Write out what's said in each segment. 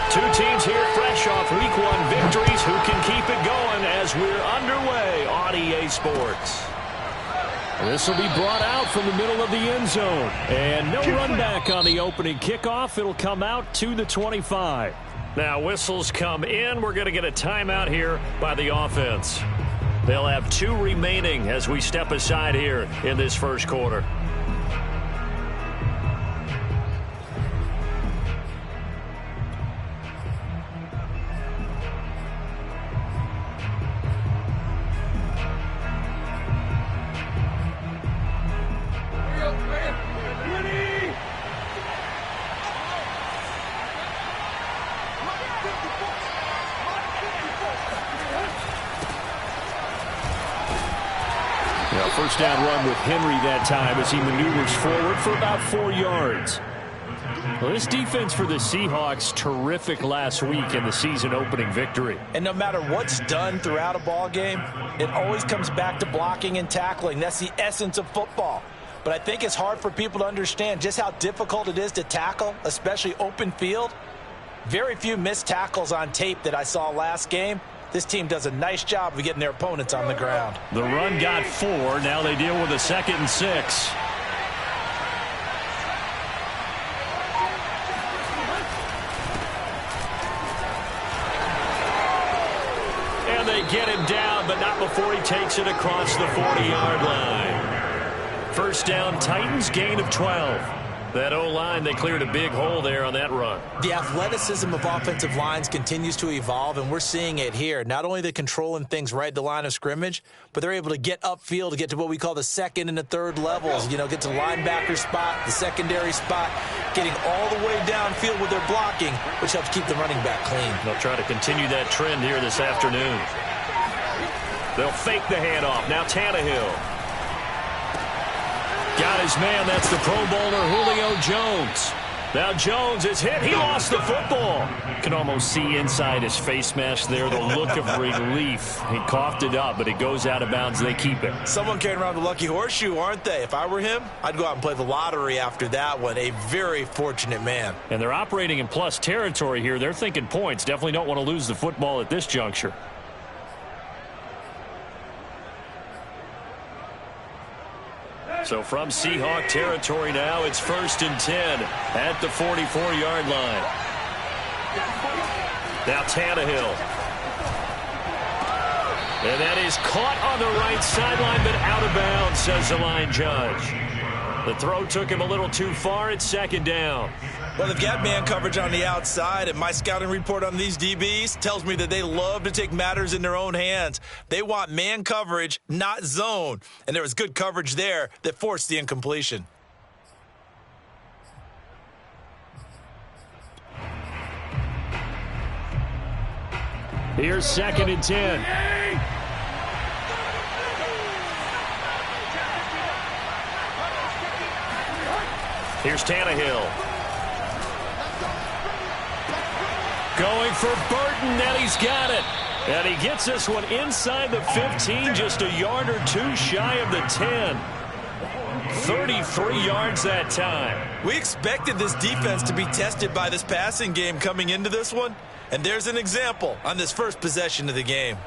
Two teams here fresh off Week 1 victories. Who can keep it going as we're underway on EA Sports? This will be brought out from the middle of the end zone. And no run back on the opening kickoff. It'll come out to the 25. Now whistles come in. We're going to get a timeout here by the offense. They'll have 2 remaining as we step aside here in this first quarter. First down run with Henry that time as he maneuvers forward for about 4 yards. Well, this defense for the Seahawks, terrific last week in the season opening victory. And no matter what's done throughout a ball game, it always comes back to blocking and tackling. That's the essence of football. But I think it's hard for people to understand just how difficult it is to tackle, especially open field. Very few missed tackles on tape that I saw last game. This team does a nice job of getting their opponents on the ground. The run got 4. Now they deal with a 2nd and 6. And they get him down, but not before he takes it across the 40-yard line. First down, Titans, gain of 12. That O-line, they cleared a big hole there on that run. The athleticism of offensive lines continues to evolve, and we're seeing it here. Not only they're controlling things right at the line of scrimmage, but they're able to get upfield to get to what we call the 2nd and the 3rd levels. You know, get to the linebacker spot, the secondary spot, getting all the way downfield with their blocking, which helps keep the running back clean. They'll try to continue that trend here this afternoon. They'll fake the handoff. Now Tannehill. Got his man. That's the Pro Bowler Julio Jones. Now Jones is hit. He lost the football. Can almost see inside his face mask there the look of relief. He coughed it up, but it goes out of bounds. They keep it. Someone carrying around the lucky horseshoe, aren't they? If I were him, I'd go out and play the lottery after that one. A very fortunate man. And they're operating in plus territory here. They're thinking points. Definitely don't want to lose the football at this juncture. So from Seahawk territory now, it's 1st and 10 at the 44-yard line. Now Tannehill. And that is caught on the right sideline, but out of bounds, says the line judge. The throw took him a little too far. It's 2nd down. Well, they've got man coverage on the outside, and my scouting report on these DBs tells me that they love to take matters in their own hands. They want man coverage, not zone. And there was good coverage there that forced the incompletion. Here's 2nd and 10. Here's Tannehill. Going for Burton, and he's got it. And he gets this one inside the 15, just a yard or 2 shy of the 10. 33 yards that time. We expected this defense to be tested by this passing game coming into this one. And there's an example on this first possession of the game.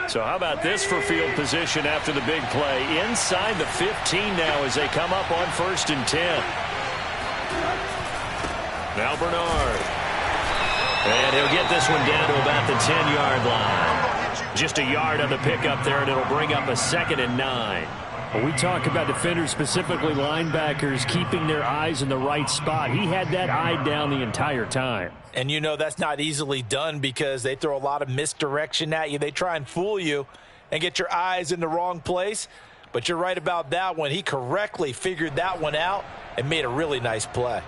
So how about this for field position after the big play? Inside the 15 now as they come up on 1st and 10. Now Bernard. And he'll get this one down to about the 10-yard line. Just a yard on the pickup there, and it'll bring up a 2nd and 9. When we talk about defenders, specifically linebackers, keeping their eyes in the right spot, he had that eye down the entire time. And you know that's not easily done because they throw a lot of misdirection at you. They try and fool you and get your eyes in the wrong place. But you're right about that one. He correctly figured that one out and made a really nice play.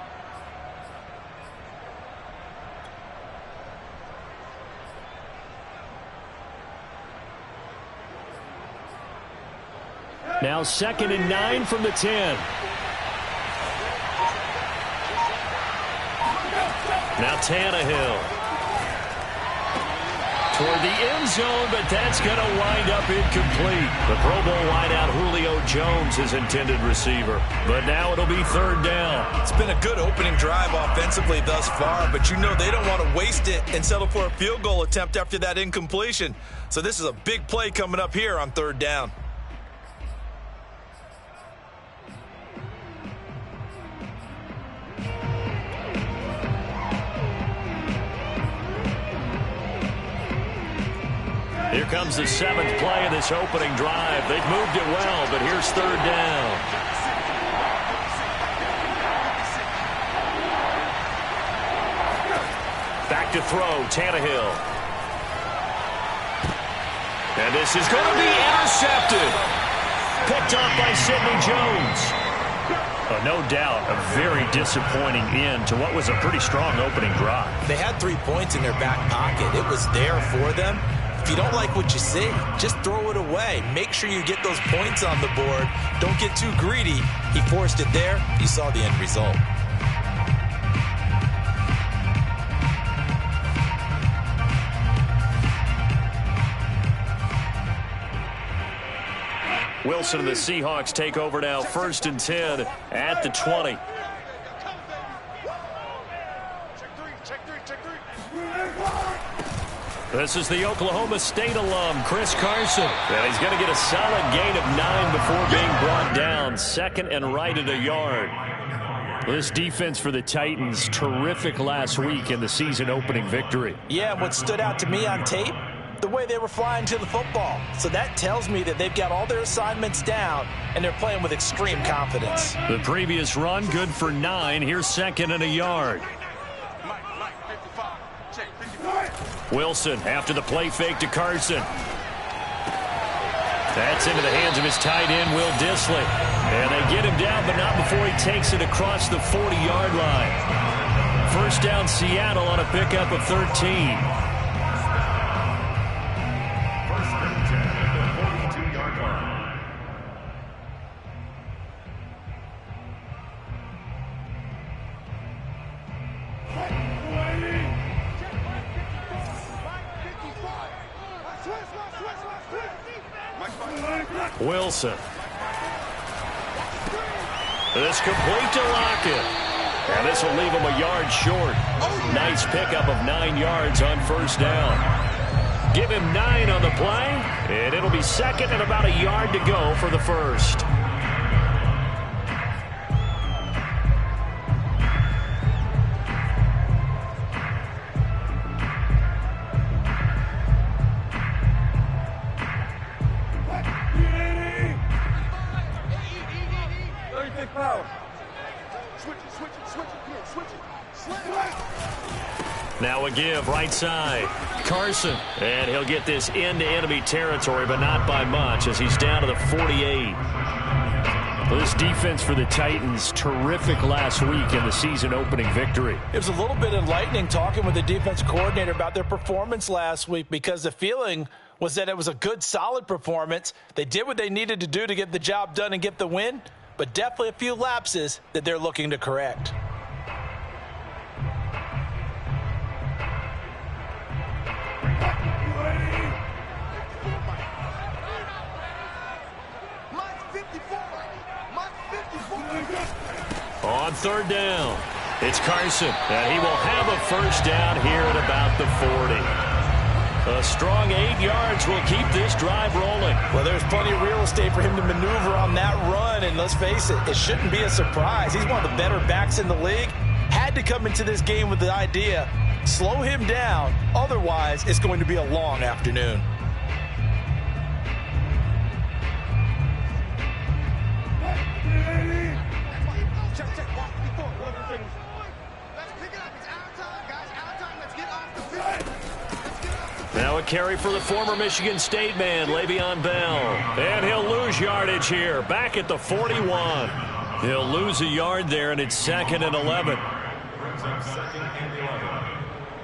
Now 2nd and 9 from the 10. Now Tannehill. Toward the end zone, but that's going to wind up incomplete. The Pro Bowl wideout Julio Jones is intended receiver. But now it'll be 3rd down. It's been a good opening drive offensively thus far, but you know they don't want to waste it and settle for a field goal attempt after that incompletion. So this is a big play coming up here on 3rd down. Here comes the 7th play of this opening drive. They've moved it well, but here's 3rd down. Back to throw, Tannehill. And this is going to be intercepted. Picked off by Sidney Jones. No doubt a very disappointing end to what was a pretty strong opening drive. They had 3 points in their back pocket. It was there for them. If you don't like what you see, just throw it away. Make sure you get those points on the board. Don't get too greedy. He forced it there. You saw the end result. Wilson and the Seahawks take over now, 1st and 10 at the 20. This is the Oklahoma State alum, Chris Carson. And he's going to get a solid gain of 9 before being brought down. 2nd and right at a yard. This defense for the Titans, terrific last week in the season opening victory. Yeah, what stood out to me on tape, the way they were flying to the football. So that tells me that they've got all their assignments down, and they're playing with extreme confidence. The previous run, good for 9. Here's 2nd and a yard. Wilson after the play fake to Carson. That's into the hands of his tight end, Will Dissly. And they get him down, but not before he takes it across the 40-yard line. 1st down, Seattle on a pickup of 13. Wilson. This complete to Lockett. And this will leave him a yard short. Nice pickup of 9 yards on 1st down. Give him 9 on the play, and it'll be 2nd and about a yard to go for the 1st. Now a give, right side. Carson. And he'll get this into enemy territory, but not by much as he's down to the 48. This defense for the Titans, terrific last week in the season opening victory. It was a little bit enlightening talking with the defense coordinator about their performance last week, because the feeling was that it was a good, solid performance. They did what they needed to do to get the job done and get the win, but definitely a few lapses that they're looking to correct. On 3rd down, it's Carson, and he will have a 1st down here at about the 40. A strong 8 yards will keep this drive rolling. Well, there's plenty of real estate for him to maneuver on that run, and let's face it, it shouldn't be a surprise. He's one of the better backs in the league. Had to come into this game with the idea, slow him down, otherwise it's going to be a long afternoon. Now a carry for the former Michigan State man, Le'Veon Bell. And he'll lose yardage here, back at the 41. He'll lose a yard there, and it's 2nd and 11. Brings up 2nd and 11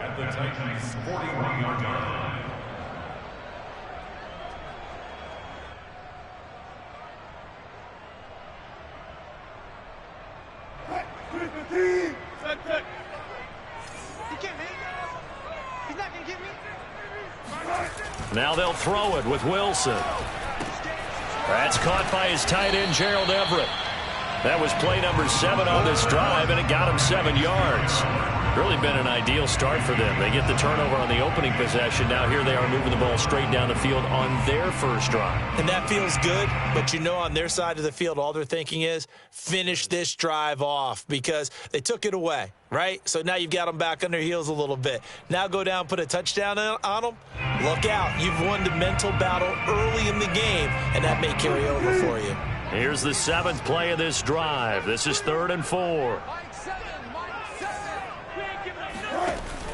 at the Titans' 41-yard line. Now they'll throw it with Wilson. That's caught by his tight end, Gerald Everett. That was play number 7 on this drive, and it got him 7 yards. Really been an ideal start for them. They get the turnover on the opening possession. Now here they are moving the ball straight down the field on their first drive. And that feels good, but you know on their side of the field, all they're thinking is finish this drive off because they took it away, right? So now you've got them back on their heels a little bit. Now go down, put a touchdown on them. Look out. You've won the mental battle early in the game, and that may carry over for you. Here's the 7th play of this drive. This is 3rd and 4.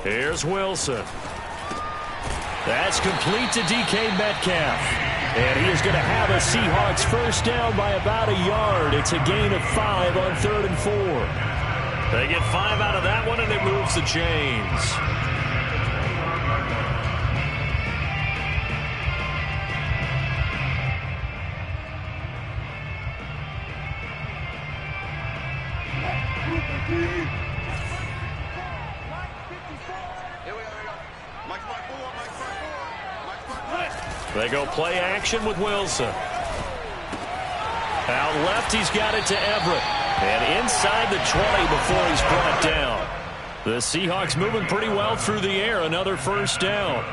Here's Wilson. That's complete to DK Metcalf. And he is going to have a Seahawks first down by about a yard. It's a gain of 5 on 3rd and 4. They get 5 out of that one, and it moves the chains. They go play action with Wilson. Out left, he's got it to Everett. And inside the 20 before he's brought down. The Seahawks moving pretty well through the air. Another first down.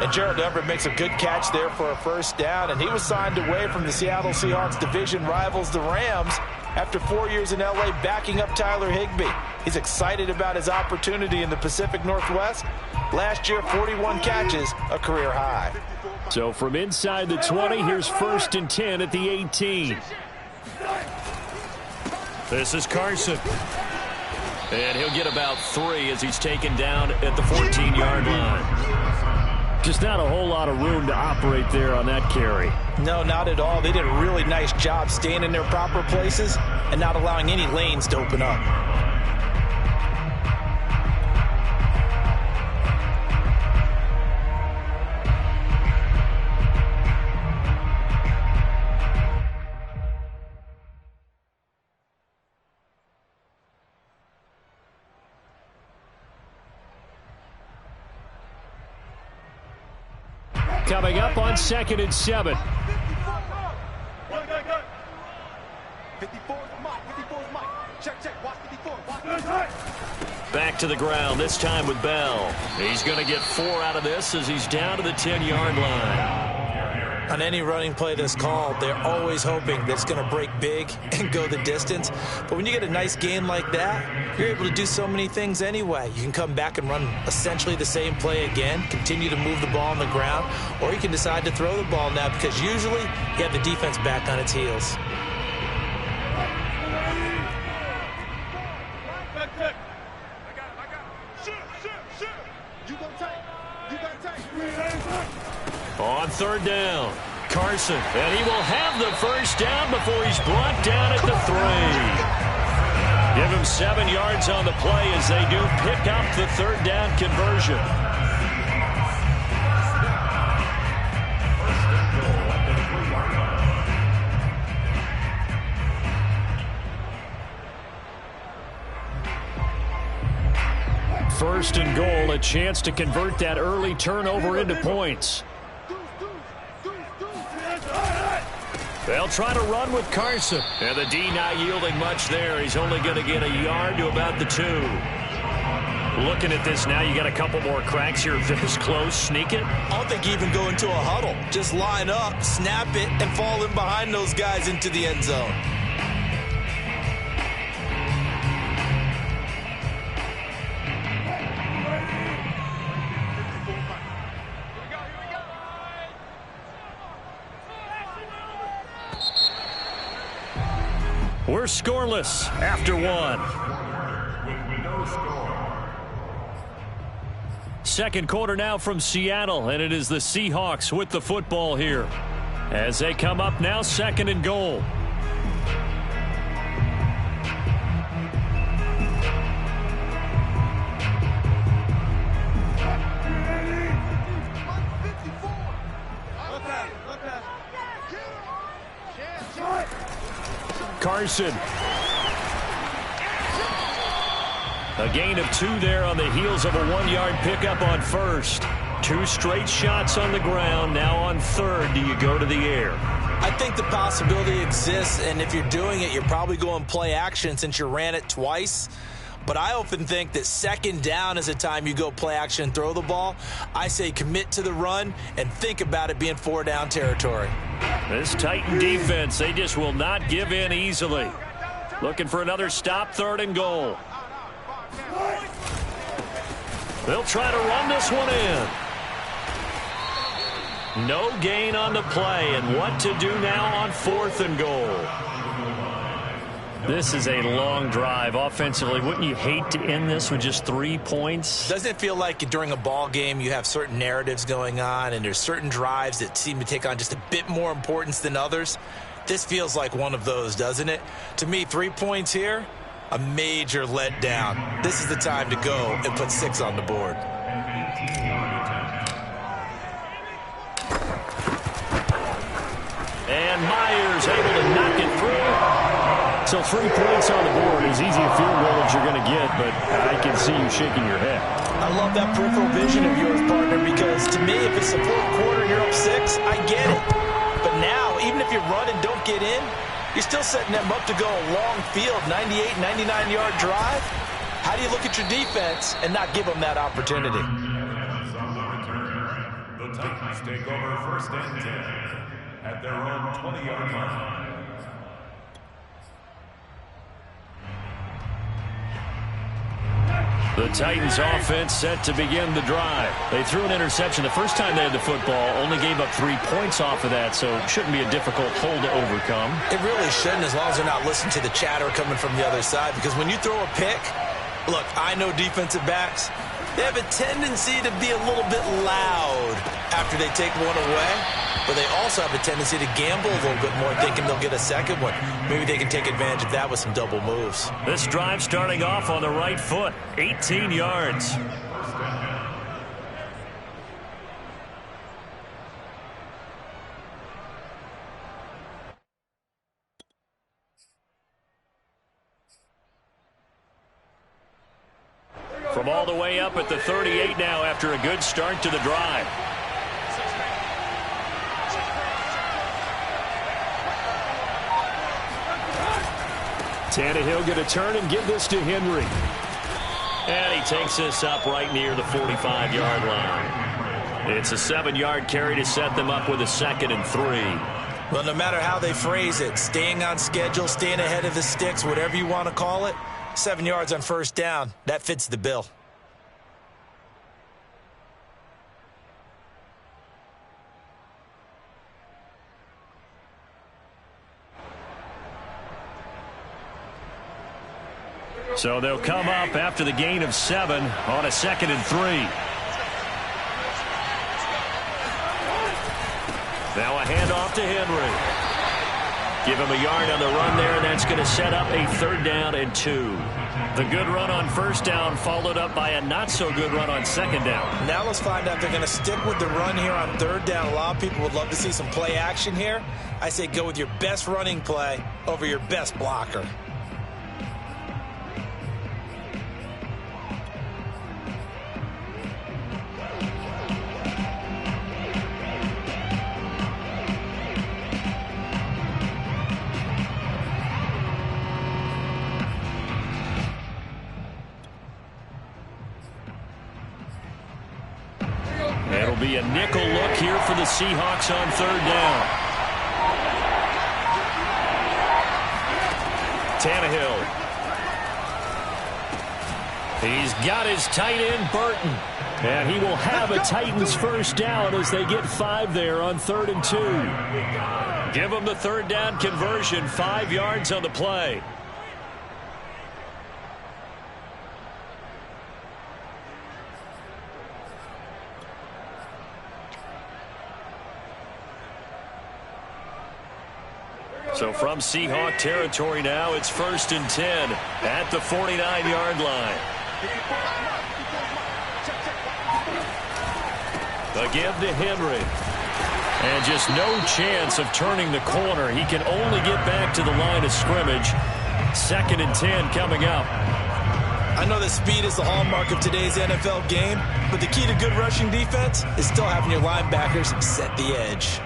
And Gerald Everett makes a good catch there for a first down. And he was signed away from the Seattle Seahawks division rivals, the Rams, after 4 years in L.A. backing up Tyler Higbee. He's excited about his opportunity in the Pacific Northwest. Last year, 41 catches, a career high. So from inside the 20, here's 1st and 10 at the 18. This is Carson. And he'll get about 3 as he's taken down at the 14-yard line. Just not a whole lot of room to operate there on that carry. No, not at all. They did a really nice job staying in their proper places and not allowing any lanes to open up. Coming up on 2nd and 7. Back to the ground, this time with Bell. He's going to get 4 out of this as he's down to the 10-yard line. On any running play that's called, they're always hoping that it's going to break big and go the distance. But when you get a nice game like that, you're able to do so many things anyway. You can come back and run essentially the same play again, continue to move the ball on the ground, or you can decide to throw the ball now because usually you have the defense back on its heels. On 3rd down, Carson, and he will have the first down before he's brought down at the 3. Give him 7 yards on the play as they do pick up the 3rd down conversion. First and goal, a chance to convert that early turnover into points. They'll try to run with Carson. And the D not yielding much there. He's only going to get a yard to about the 2. Looking at this now, you got a couple more cracks here this close. Sneak it. I don't think even go into a huddle. Just line up, snap it, and fall in behind those guys into the end zone. We're scoreless after 1. With no score. Second quarter now from Seattle, and it is the Seahawks with the football here. As they come up now, 2nd and goal. Carson. A gain of 2 there on the heels of a 1-yard pickup on first. 2 straight shots on the ground. Now on third, do you go to the air? I think the possibility exists, and if you're doing it, you're probably going play action since you ran it twice. But I often think that second down is a time you go play action and throw the ball. I say commit to the run and think about it being 4-down territory. This Titan defense, they just will not give in easily. Looking for another stop, 3rd and goal. They'll try to run this one in. No gain on the play, and what to do now on 4th and goal. This is a long drive offensively. Wouldn't you hate to end this with just 3 points? Doesn't it feel like during a ball game you have certain narratives going on and there's certain drives that seem to take on just a bit more importance than others? This feels like one of those, doesn't it? To me, 3 points here, a major letdown. This is the time to go and put 6 on the board. And Myers able to knock it through. So 3 points on the board, as easy a field goal as you're going to get, but I can see you shaking your head. I love that peripheral vision of yours, partner, because to me, if it's the 4th quarter and you're up 6, I get it. But now, even if you run and don't get in, you're still setting them up to go a long field, 98, 99-yard drive. How do you look at your defense and not give them that opportunity? The Titans take over 1st and 10 at their own 20-yard line. The Titans offense set to begin the drive. They threw an interception the first time they had the football, only gave up 3 points off of that, so it shouldn't be a difficult hole to overcome. It really shouldn't, as long as they're not listening to the chatter coming from the other side, because when you throw a pick, look, I know defensive backs, they have a tendency to be a little bit loud after they take one away, but they also have a tendency to gamble a little bit more, thinking they'll get a second one. Maybe they can take advantage of that with some double moves. This drive starting off on the right foot, 18 yards. From all the way up at the 38 now after a good start to the drive. Tannehill going to turn and give this to Henry. And he takes this up right near the 45-yard line. It's a 7-yard carry to set them up with a 2nd and 3. Well, no matter how they phrase it, staying on schedule, staying ahead of the sticks, whatever you want to call it, 7 yards on 1st down, that fits the bill. So they'll come up after the gain of 7 on a 2nd and 3. Now a handoff to Henry. Give him a yard on the run there, and that's going to set up a 3rd down and 2. The good run on 1st down followed up by a not-so-good run on 2nd down. Now let's find out if they're going to stick with the run here on 3rd down. A lot of people would love to see some play action here. I say go with your best running play over your best blocker. It'll be a nickel look here for the Seahawks on 3rd down. Tannehill. He's got his tight end, Burton. And he will have a Titans 1st down as they get 5 there on 3rd and 2. Give them the 3rd down conversion, 5 yards on the play. So from Seahawk territory now, it's 1st and 10 at the 49-yard line. The give to Henry. And just no chance of turning the corner. He can only get back to the line of scrimmage. 2nd and 10 coming up. I know that speed is the hallmark of today's NFL game, but the key to good rushing defense is still having your linebackers set the edge.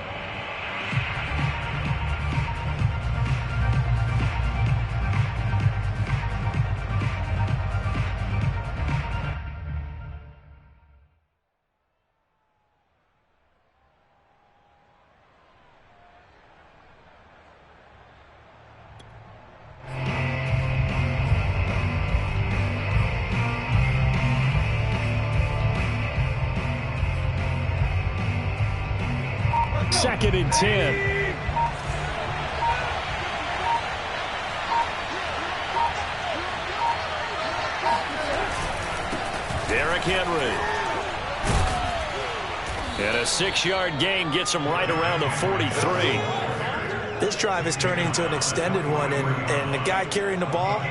Second and 10. Derrick Henry. And a 6-yard gain gets him right around the 43. This drive is turning into an extended one, and the guy carrying the ball,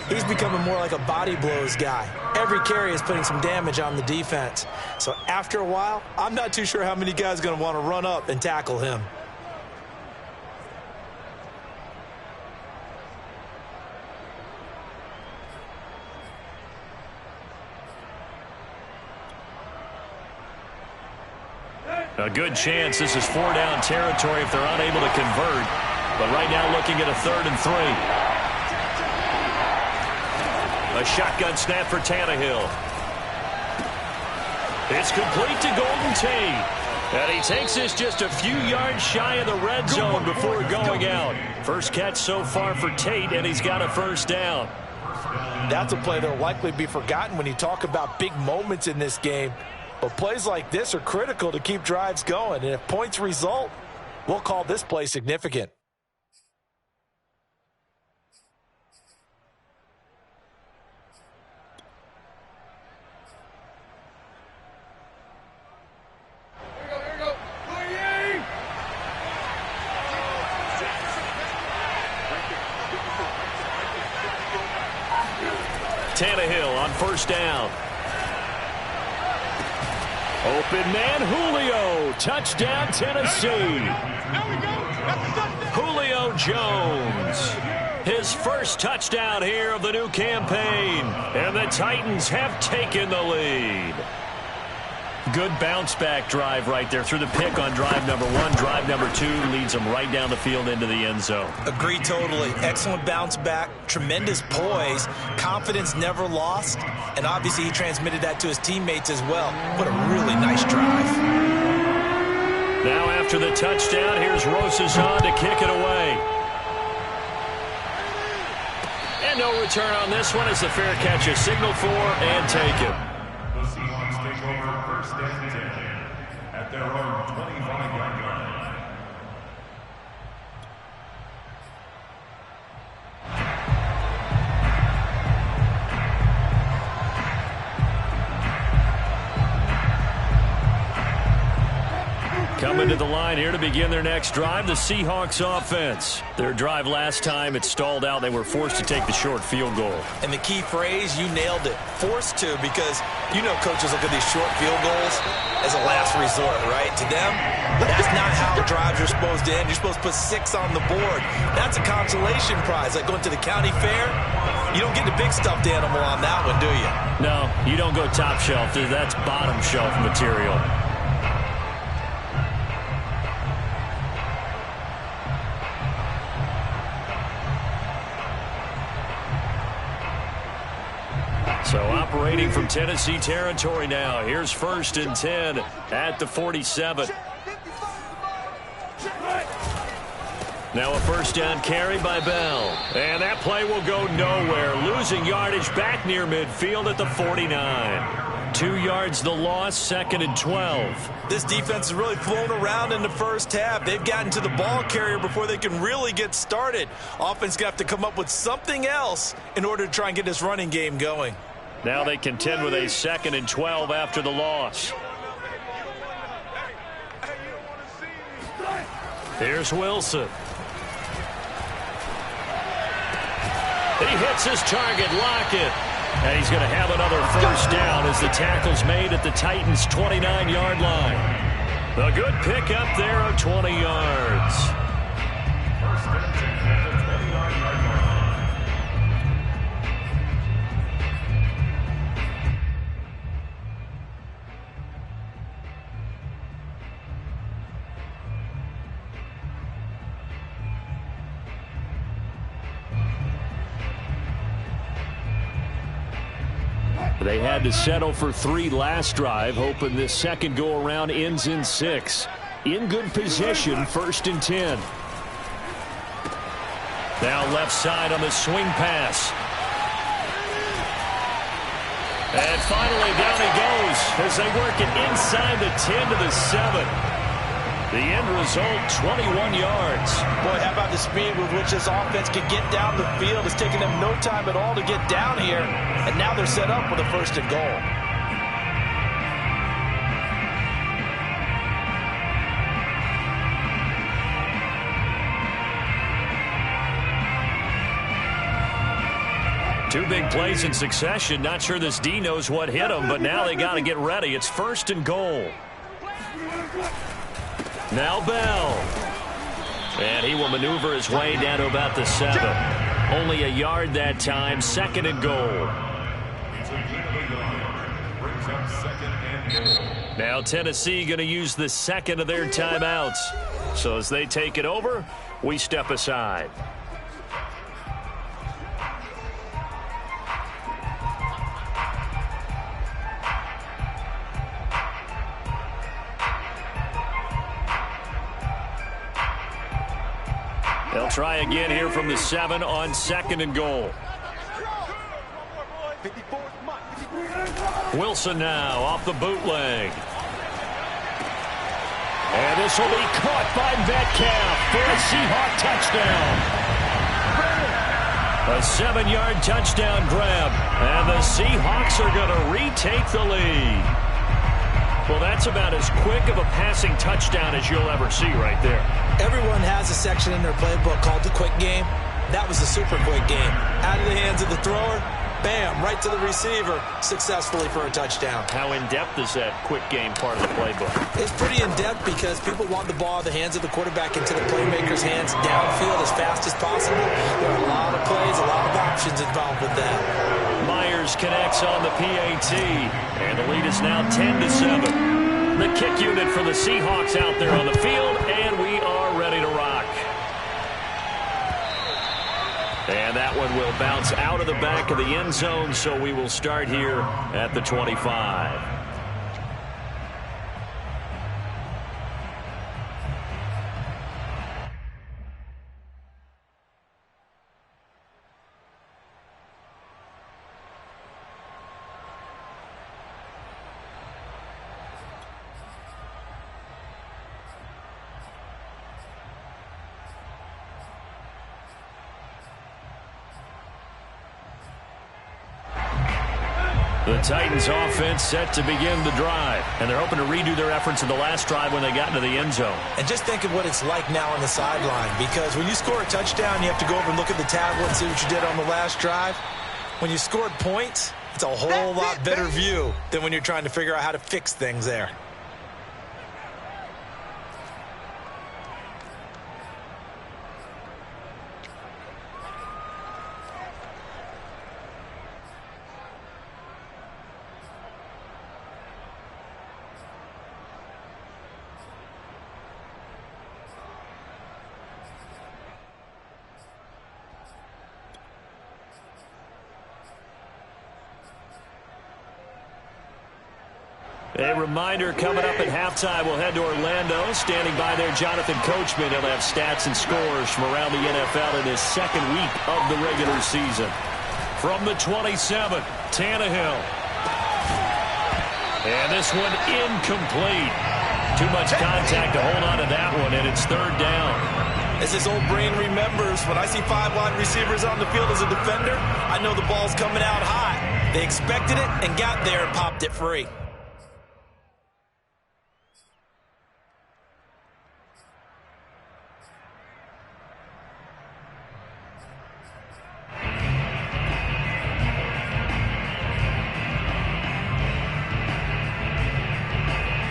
he's becoming more like a body blows guy. Every carry is putting some damage on the defense. So after a while, I'm not too sure how many guys are going to want to run up and tackle him. A good chance this is 4-down territory if they're unable to convert. But right now looking at a 3rd and 3. A shotgun snap for Tannehill. It's complete to Golden Tate. And he takes this just a few yards shy of the red zone before going out. First catch so far for Tate, and he's got a 1st down. That's a play that will likely be forgotten when you talk about big moments in this game. But plays like this are critical to keep drives going. And if points result, we'll call this play significant. Tannehill on 1st down. Open man, Julio. Touchdown, Tennessee. Julio Jones. His first touchdown here of the new campaign. And the Titans have taken the lead. Good bounce-back drive right there through the pick on drive number 1. Drive number 2 leads them right down the field into the end zone. Agree totally. Excellent bounce-back, tremendous poise, confidence never lost, and obviously he transmitted that to his teammates as well. What a really nice drive. Now after the touchdown, here's Rosazon to kick it away. And no return on this one as the fair catch is signaled for and taken. The Seahawks take over 1st and 10 at their own 25-yard line. Coming to the line here to begin their next drive, the Seahawks offense. Their drive last time, it stalled out. They were forced to take the short field goal. And the key phrase, you nailed it, forced to, because you know coaches look at these short field goals as a last resort, right? To them, that's not how drives are supposed to end. You're supposed to put 6 on the board. That's a consolation prize, like going to the county fair. You don't get the big stuffed animal on that one, do you? No, you don't go top shelf. That's bottom shelf material. So operating from Tennessee territory now. Here's 1st and 10 at the 47. Now a 1st down carry by Bell. And that play will go nowhere. Losing yardage back near midfield at the 49. 2 yards the loss, 2nd and 12. This defense has really flown around in the first half. They've gotten to the ball carrier before they can really get started. Offense going to have to come up with something else in order to try and get this running game going. Now they contend with a 2nd and 12 after the loss. Here's Wilson. He hits his target, Lockett. And he's going to have another 1st down as the tackle's made at the Titans' 29-yard line. A good pickup there of 20 yards. First and 10 at the 20-yard line. They had to settle for 3 last drive, hoping this second go-around ends in 6. In good position, 1st and 10. Now left side on the swing pass. And finally down he goes as they work it inside the 10 to the 7. The end result, 21 yards. Boy, how about the speed with which this offense can get down the field? It's taken them no time at all to get down here. And now they're set up with a 1st and goal. Two big plays in succession. Not sure this D knows what hit him, but now they got to get ready. It's 1st and goal. Now Bell. And he will maneuver his way down to about the 7. Only a yard that time. 2nd and goal. Now Tennessee going to use the 2nd of their timeouts. So as they take it over, we step aside. They'll try again here from the 7 on 2nd and goal. Wilson now off the bootleg. And this will be caught by Metcalf for a Seahawk touchdown. A 7-yard touchdown grab. And the Seahawks are going to retake the lead. Well, that's about as quick of a passing touchdown as you'll ever see right there. Everyone has a section in their playbook called the quick game. That was a super quick game. Out of the hands of the thrower, bam, right to the receiver, successfully for a touchdown. How in-depth is that quick game part of the playbook? It's pretty in-depth because people want the ball in the hands of the quarterback into the playmaker's hands downfield as fast as possible. There are a lot of plays, a lot of options involved with that. Myers connects on the PAT, and the lead is now 10-7. The kick unit for the Seahawks out there on the field, and we are ready to rock. And that one will bounce out of the back of the end zone, so we will start here at the 25. The Titans offense set to begin the drive, and they're hoping to redo their efforts in the last drive when they got into the end zone. And just think of what it's like now on the sideline, because when you score a touchdown, you have to go over and look at the tablet and see what you did on the last drive. When you scored points, it's a whole lot better view than when you're trying to figure out how to fix things there. A reminder, coming up at halftime, we'll head to Orlando. Standing by there, Jonathan Coachman. He'll have stats and scores from around the NFL in his 2nd week of the regular season. From the 27, Tannehill. And this one incomplete. Too much contact to hold on to that one, and it's 3rd down. As his old brain remembers, when I see 5 wide receivers on the field as a defender, I know the ball's coming out hot. They expected it and got there and popped it free.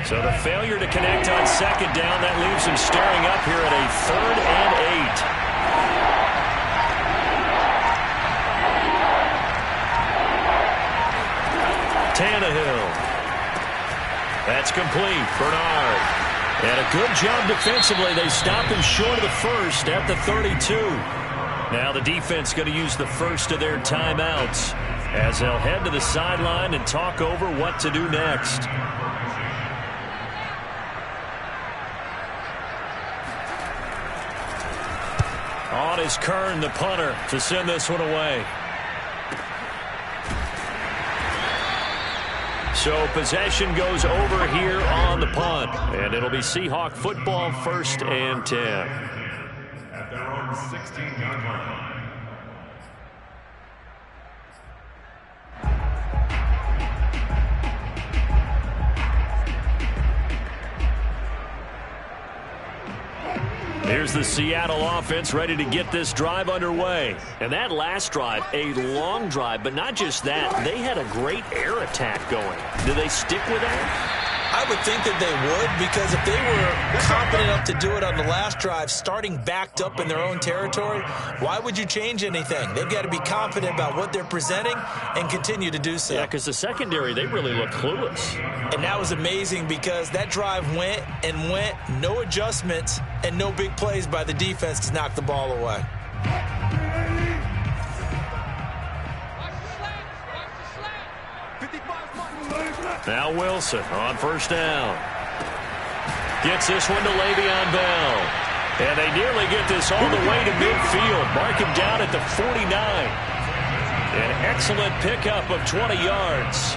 So the failure to connect on 2nd down, that leaves him staring up here at a 3rd and 8. Tannehill. That's complete. Bernard. And a good job defensively. They stopped him short of the 1st at the 32. Now the defense going to use the 1st of their timeouts. as they'll head to the sideline and talk over what to do next. On is Kern, the punter, to send this one away. So possession goes over here on the punt, and it'll be Seahawk football, 1st and 10. At their own 16-yard line. Here's the Seattle offense ready to get this drive underway. And that last drive, a long drive, but not just that. They had a great air attack going. Do they stick with that? I would think that they would, because if they were confident enough to do it on the last drive, starting backed up in their own territory, why would you change anything? They've got to be confident about what they're presenting and continue to do so. Yeah, because the secondary, they really look clueless. And that was amazing because that drive went and went, no adjustments, and no big plays by the defense to knock the ball away. Now Wilson on 1st down. Gets this one to Le'Veon Bell. And they nearly get this all the way to midfield. Mark him down at the 49. An excellent pickup of 20 yards.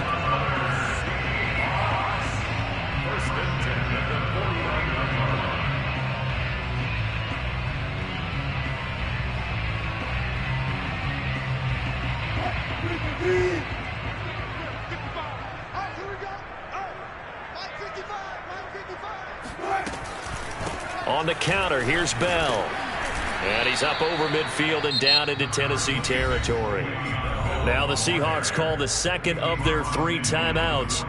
On the counter, here's Bell. And he's up over midfield and down into Tennessee territory. Now the Seahawks call the second of their 3 timeouts,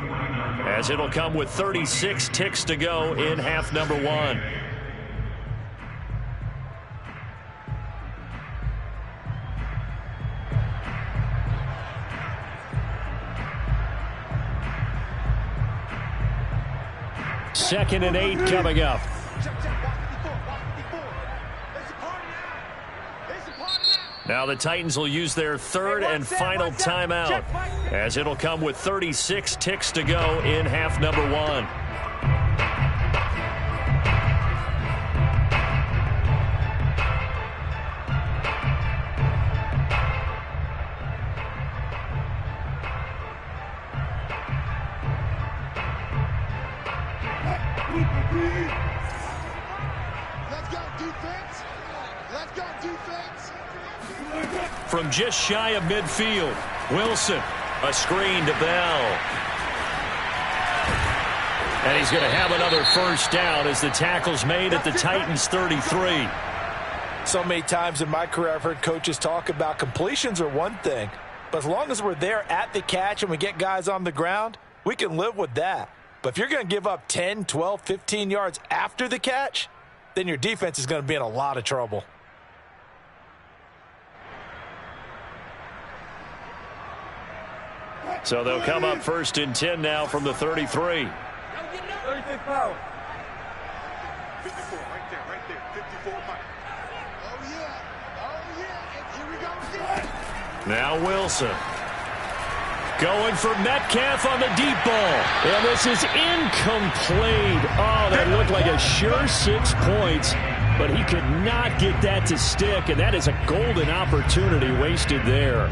as it'll come with 36 ticks to go in half number 1. Second and 8 coming up. Now the Titans will use their 3rd and final timeout, as it'll come with 36 ticks to go in half number 1. From just shy of midfield, Wilson, a screen to Bell. And he's going to have another 1st down as the tackle's made at the Titans' 33. So many times in my career I've heard coaches talk about completions are one thing, but as long as we're there at the catch and we get guys on the ground, we can live with that. But if you're going to give up 10, 12, 15 yards after the catch, then your defense is going to be in a lot of trouble. So they'll come up 1st and 10 now from the 33. 36 power. 54, right there, 54 Mike. Oh yeah, and here we go again. Now Wilson. Going for Metcalf on the deep ball. And this is incomplete. Oh, that looked like a sure 6 points, but he could not get that to stick, and that is a golden opportunity wasted there.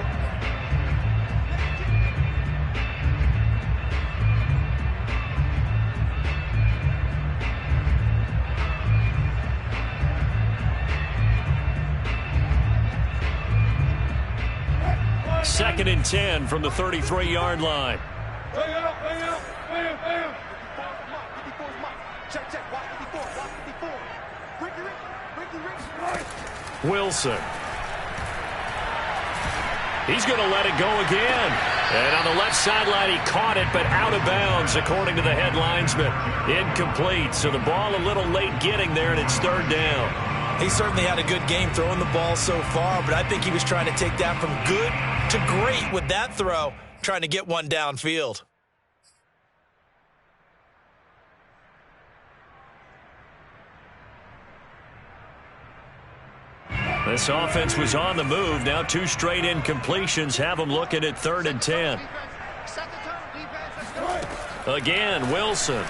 Second and 10 from the 33-yard line. Wilson. He's going to let it go again. And on the left sideline, he caught it, but out of bounds, according to the head linesman. Incomplete. So the ball a little late getting there, and it's 3rd down. He certainly had a good game throwing the ball so far, but I think he was trying to take that from good to great with that throw, trying to get one downfield. This offense was on the move. Now 2 straight incompletions have them looking at 3rd and 10. Again, Wilson.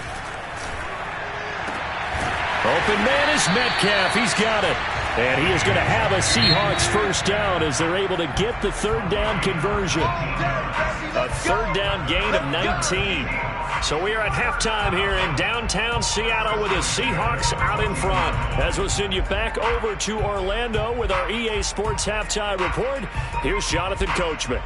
Open man is Metcalf. He's got it. And he is going to have a Seahawks first down as they're able to get the 3rd down conversion. A 3rd down gain of 19. So we are at halftime here in downtown Seattle with the Seahawks out in front. As we'll send you back over to Orlando with our EA Sports Halftime Report, here's Jonathan Coachman.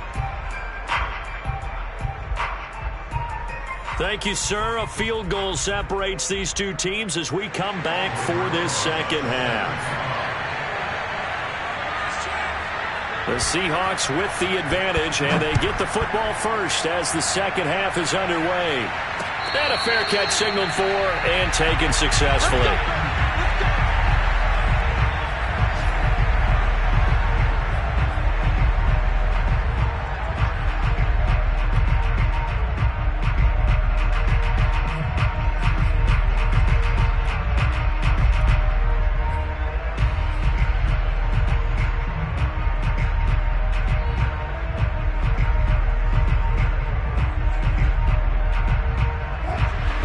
Thank you, sir. A field goal separates these 2 teams as we come back for this second half. The Seahawks with the advantage, and they get the football first as the second half is underway. And a fair catch signaled for and taken successfully.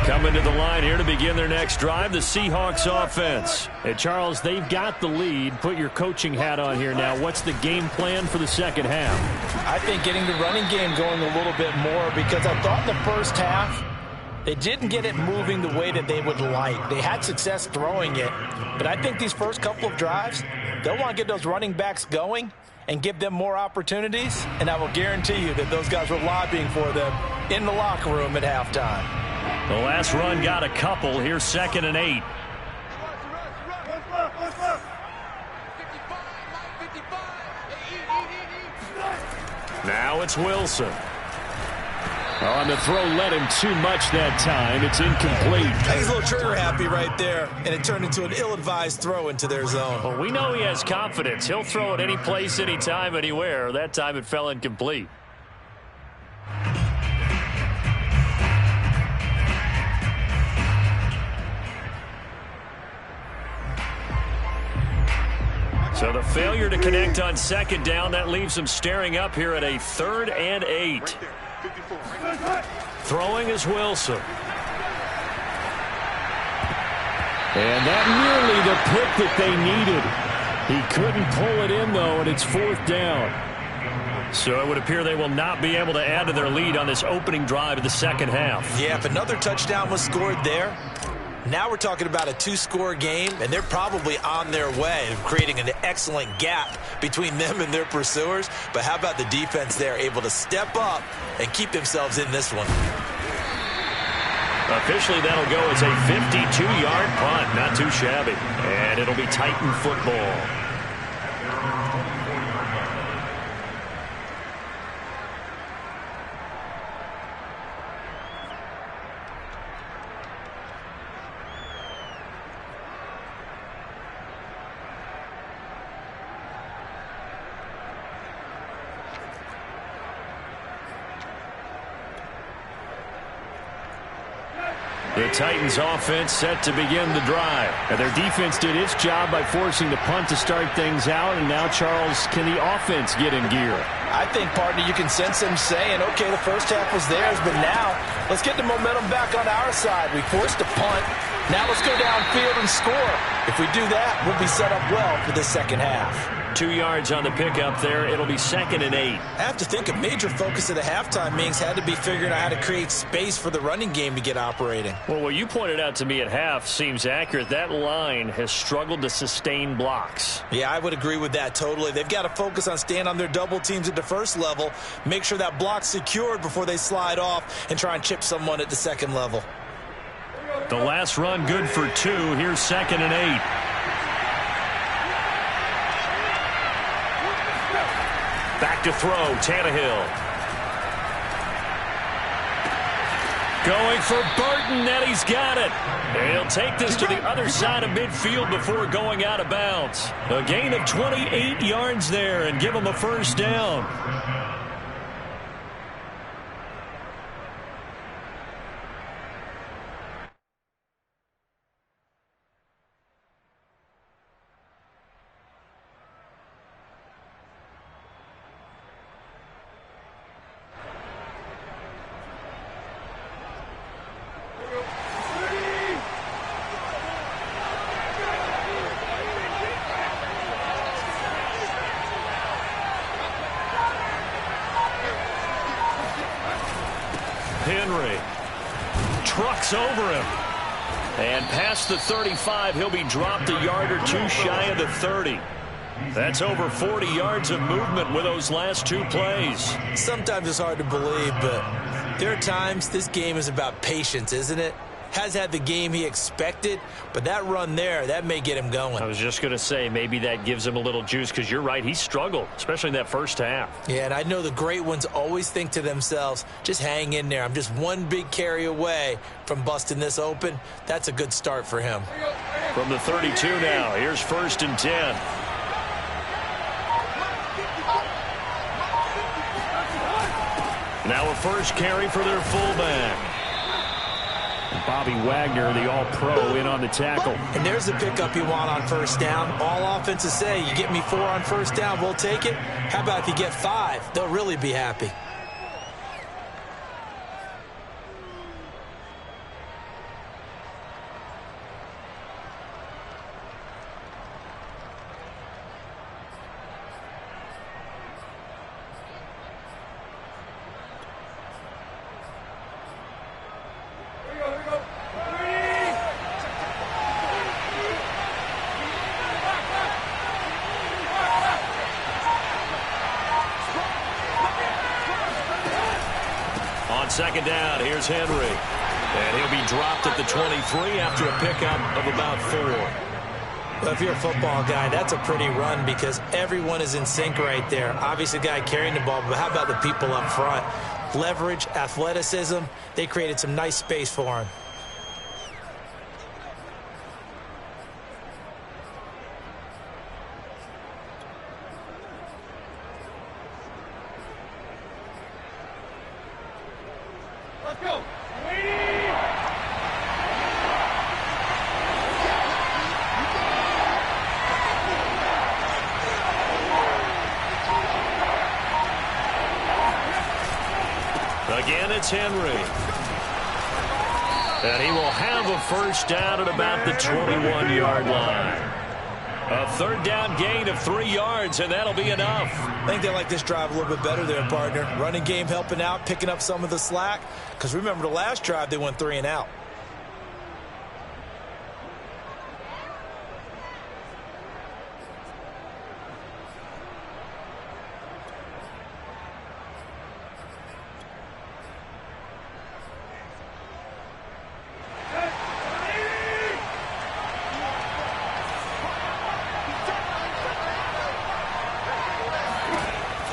Coming to the line here to begin their next drive, the Seahawks offense. And Charles, they've got the lead. Put your coaching hat on here now. What's the game plan for the second half? I think getting the running game going a little bit more, because I thought in the first half they didn't get it moving the way that they would like. They had success throwing it, but I think these first couple of drives, they'll want to get those running backs going and give them more opportunities, and I will guarantee you that those guys were lobbying for them in the locker room at halftime. The last run got a couple. Here's 2nd and 8. Now it's Wilson. On the throw, led him too much that time. It's incomplete. He's a little trigger happy right there, and it turned into an ill-advised throw into their zone. Well, we know he has confidence. He'll throw it any place, anytime, anywhere. That time it fell incomplete. So the failure to connect on 2nd down, that leaves them staring up here at a 3rd and 8. Throwing is Wilson. And that nearly the pick that they needed. He couldn't pull it in, though, and it's 4th down. So it would appear they will not be able to add to their lead on this opening drive of the second half. Yeah, if another touchdown was scored there, now we're talking about a 2-score game, and they're probably on their way of creating an excellent gap between them and their pursuers. But how about the defense there, able to step up and keep themselves in this one? Officially, that'll go as a 52-yard punt. Not too shabby. And it'll be Titan football. The Titans offense set to begin the drive. And their defense did its job by forcing the punt to start things out. And now, Charles, can the offense get in gear? I think, partner, you can sense them saying, okay, the first half was theirs, but now let's get the momentum back on our side. We forced a punt. Now let's go downfield and score. If we do that, we'll be set up well for the second half. 2 yards on the pickup there. It'll be 2nd and 8. I have to think a major focus of the halftime meetings had to be figuring out how to create space for the running game to get operating. Well, what you pointed out to me at half seems accurate. That line has struggled to sustain blocks. Yeah, I would agree with that totally. They've got to focus on staying on their double teams at the first level, make sure that block's secured before they slide off and try and chip someone at the second level. The last run good for 2. Here's 2nd and 8. Back to throw, Tannehill. Going for Burton, and he's got it. And he'll take this to the other side of midfield before going out of bounds. A gain of 28 yards there and give him a first down. Henry. Trucks over him. And past the 35, he'll be dropped a yard or two shy of the 30. That's over 40 yards of movement with those last two plays. Sometimes it's hard to believe, but there are times this game is about patience, isn't it? Has had the game he expected, but that run there, that may get him going. I was just going to say, maybe that gives him a little juice, because you're right, he struggled, especially in that first half. Yeah, and I know the great ones always think to themselves, just hang in there. I'm just one big carry away from busting this open. That's a good start for him. From the 32 now, here's 1st and 10. Now a first carry for their fullback. Bobby Wagner, the all-pro, in on the tackle. And there's the pickup you want on first down. All offenses say, you get me 4 on first down, we'll take it. How about if you get 5? They'll really be happy. Second down, here's Henry. And he'll be dropped at the 23 after a pickup of about 4. Well, if you're a football guy, that's a pretty run because everyone is in sync right there. Obviously, the guy carrying the ball, but how about the people up front? Leverage, athleticism, they created some nice space for him. Again, it's Henry. And he will have a first down at about the 21-yard line. A third down gain of 3 yards, and that'll be enough. I think they like this drive a little bit better there, partner. Running game helping out, picking up some of the slack. Because remember, the last drive, they went 3 and out.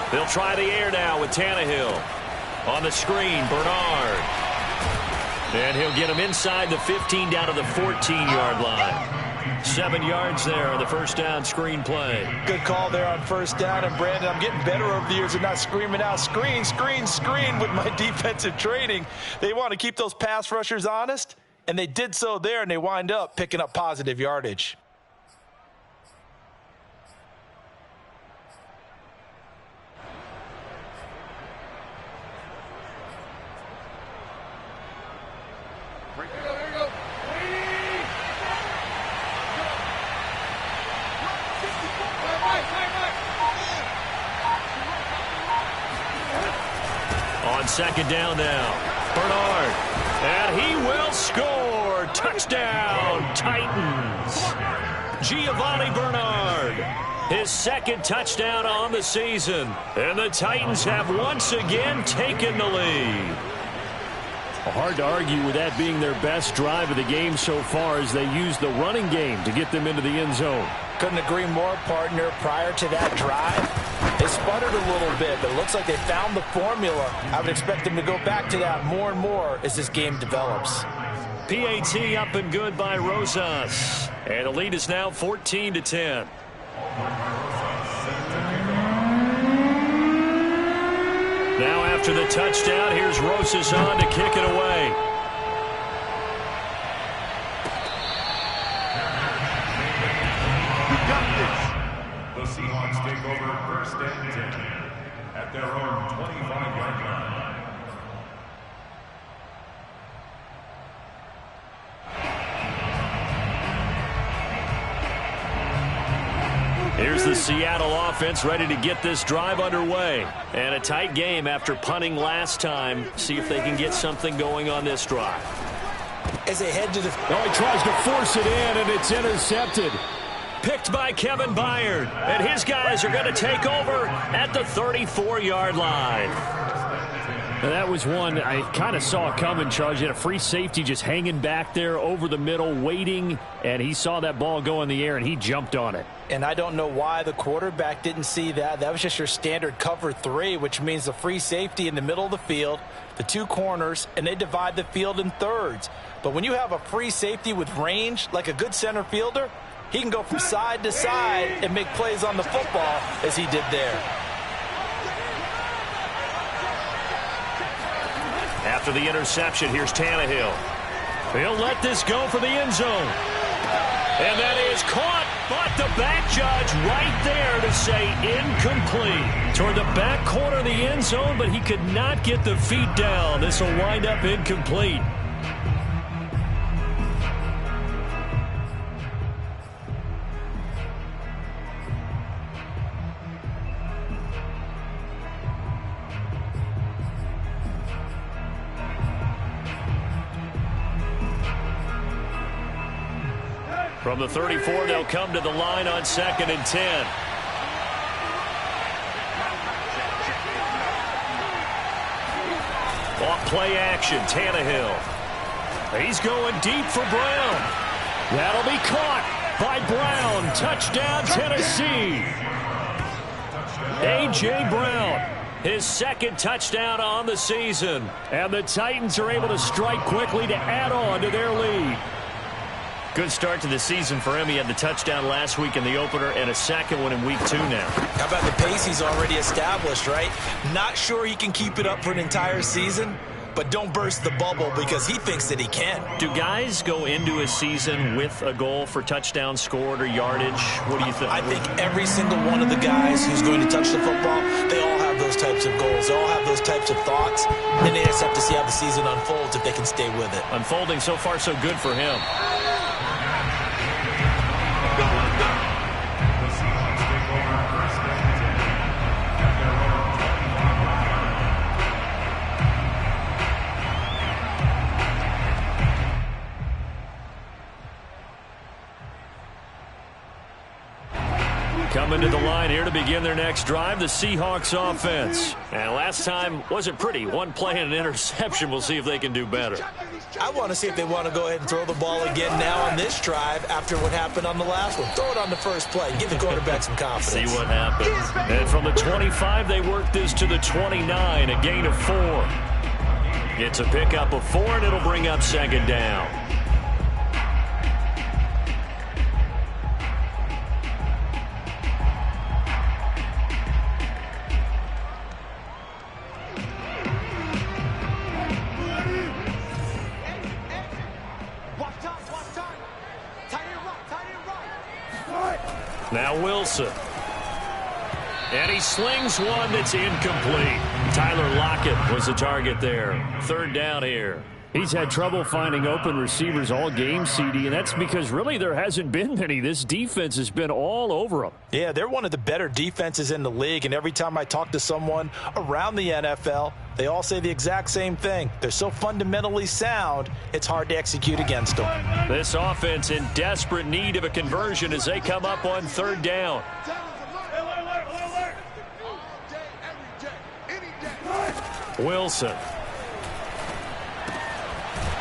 They'll try the air now with Tannehill. On the screen, Bernard. And he'll get him inside the 15 down to the 14-yard line. 7 yards there on the first down screen play. Good call there on first down. And, Brandon, I'm getting better over the years of not screaming out, screen, screen, screen with my defensive training. They want to keep those pass rushers honest, and they did so there, and they wind up picking up positive yardage. Second down now. Bernard. And he will score. Touchdown, Titans. Giovanni Bernard. His second touchdown on the season. And the Titans have once again taken the lead. Hard to argue with that being their best drive of the game so far as they used the running game to get them into the end zone. Couldn't agree more, partner. Prior to that drive, they sputtered a little bit, but it looks like they found the formula. I would expect them to go back to that more and more as this game develops. PAT up and good by Rosas. And the lead is now 14-10. Now after the touchdown, here's Rosas on to kick it away. The Seahawks take over 1st and 10 at their own 25-yard line. Here's the Seattle offense ready to get this drive underway. And a tight game after punting last time. See if they can get something going on this drive. As they head to the... Oh, he tries to force it in, and it's intercepted. Picked by Kevin Byard. And his guys are going to take over at the 34-yard line. And that was one I kind of saw coming, Charles. You had a free safety just hanging back there over the middle, waiting, and he saw that ball go in the air, and he jumped on it. And I don't know why the quarterback didn't see that. That was just your standard cover 3, which means the free safety in the middle of the field, the 2 corners, and they divide the field in thirds. But when you have a free safety with range, like a good center fielder, he can go from side to side and make plays on the football as he did there. After the interception, here's Tannehill. He'll let this go for the end zone. And that is caught, but the back judge right there to say incomplete. Toward the back corner of the end zone, but he could not get the feet down. This will wind up incomplete. From the 34, they'll come to the line on 2nd and 10. Off play action, Tannehill. He's going deep for Brown. That'll be caught by Brown. Touchdown, Tennessee. A.J. Brown, his 2nd touchdown on the season. And the Titans are able to strike quickly to add on to their lead. Good start to the season for him. He had the touchdown last week in the opener and a 2nd one in week 2 now. How about the pace he's already established, right? Not sure he can keep it up for an entire season, but don't burst the bubble because he thinks that he can. Do guys go into a season with a goal for touchdown scored or yardage? What do you think? I think every single one of the guys who's going to touch the football, they all have those types of goals. They all have those types of thoughts. Then they just have to see how the season unfolds if they can stay with it. Unfolding so far so good for him. Coming to the line here to begin their next drive, the Seahawks offense. And last time wasn't pretty. One play and an interception. We'll see if they can do better. I want to see if they want to go ahead and throw the ball again now on this drive after what happened on the last one. Throw it on the first play. Give the quarterback some confidence. See what happens. And from the 25, they work this to the 29, a gain of 4. It's a pickup of 4, and it'll bring up 2nd down. Now Wilson. And he slings one that's incomplete. Tyler Lockett was the target there. 3rd down here. He's had trouble finding open receivers all game, CD, and that's because really there hasn't been many. This defense has been all over them. Yeah, they're one of the better defenses in the league, and every time I talk to someone around the NFL, they all say the exact same thing. They're so fundamentally sound, it's hard to execute against them. This offense in desperate need of a conversion as they come up on 3rd down. Wilson.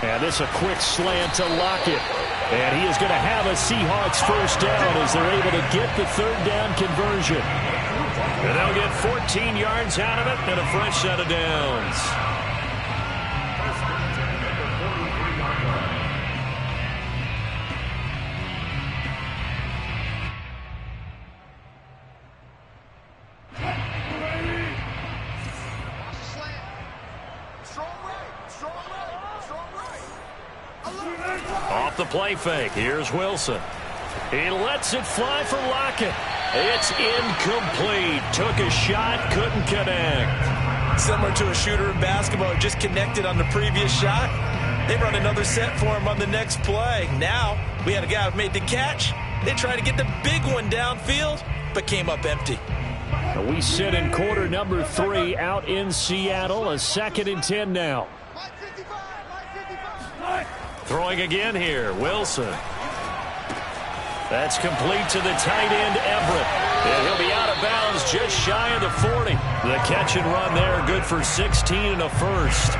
And this a quick slant to Lockett. And he is going to have a Seahawks 1st down as they're able to get the 3rd down conversion. And they'll get 14 yards out of it and a fresh set of downs. Off the play fake. Here's Wilson. He lets it fly for Lockett. It's incomplete. Took a shot, couldn't connect. Similar to a shooter in basketball who just connected on the previous shot. They run another set for him on the next play. Now, we had a guy who made the catch. They try to get the big one downfield. but came up empty. We sit in quarter number 3 out in Seattle. A 2nd and 10 now. Throwing again here, Wilson. That's complete to the tight end, Everett. And he'll be out of bounds just shy of the 40. The catch and run there, good for 16 and a first.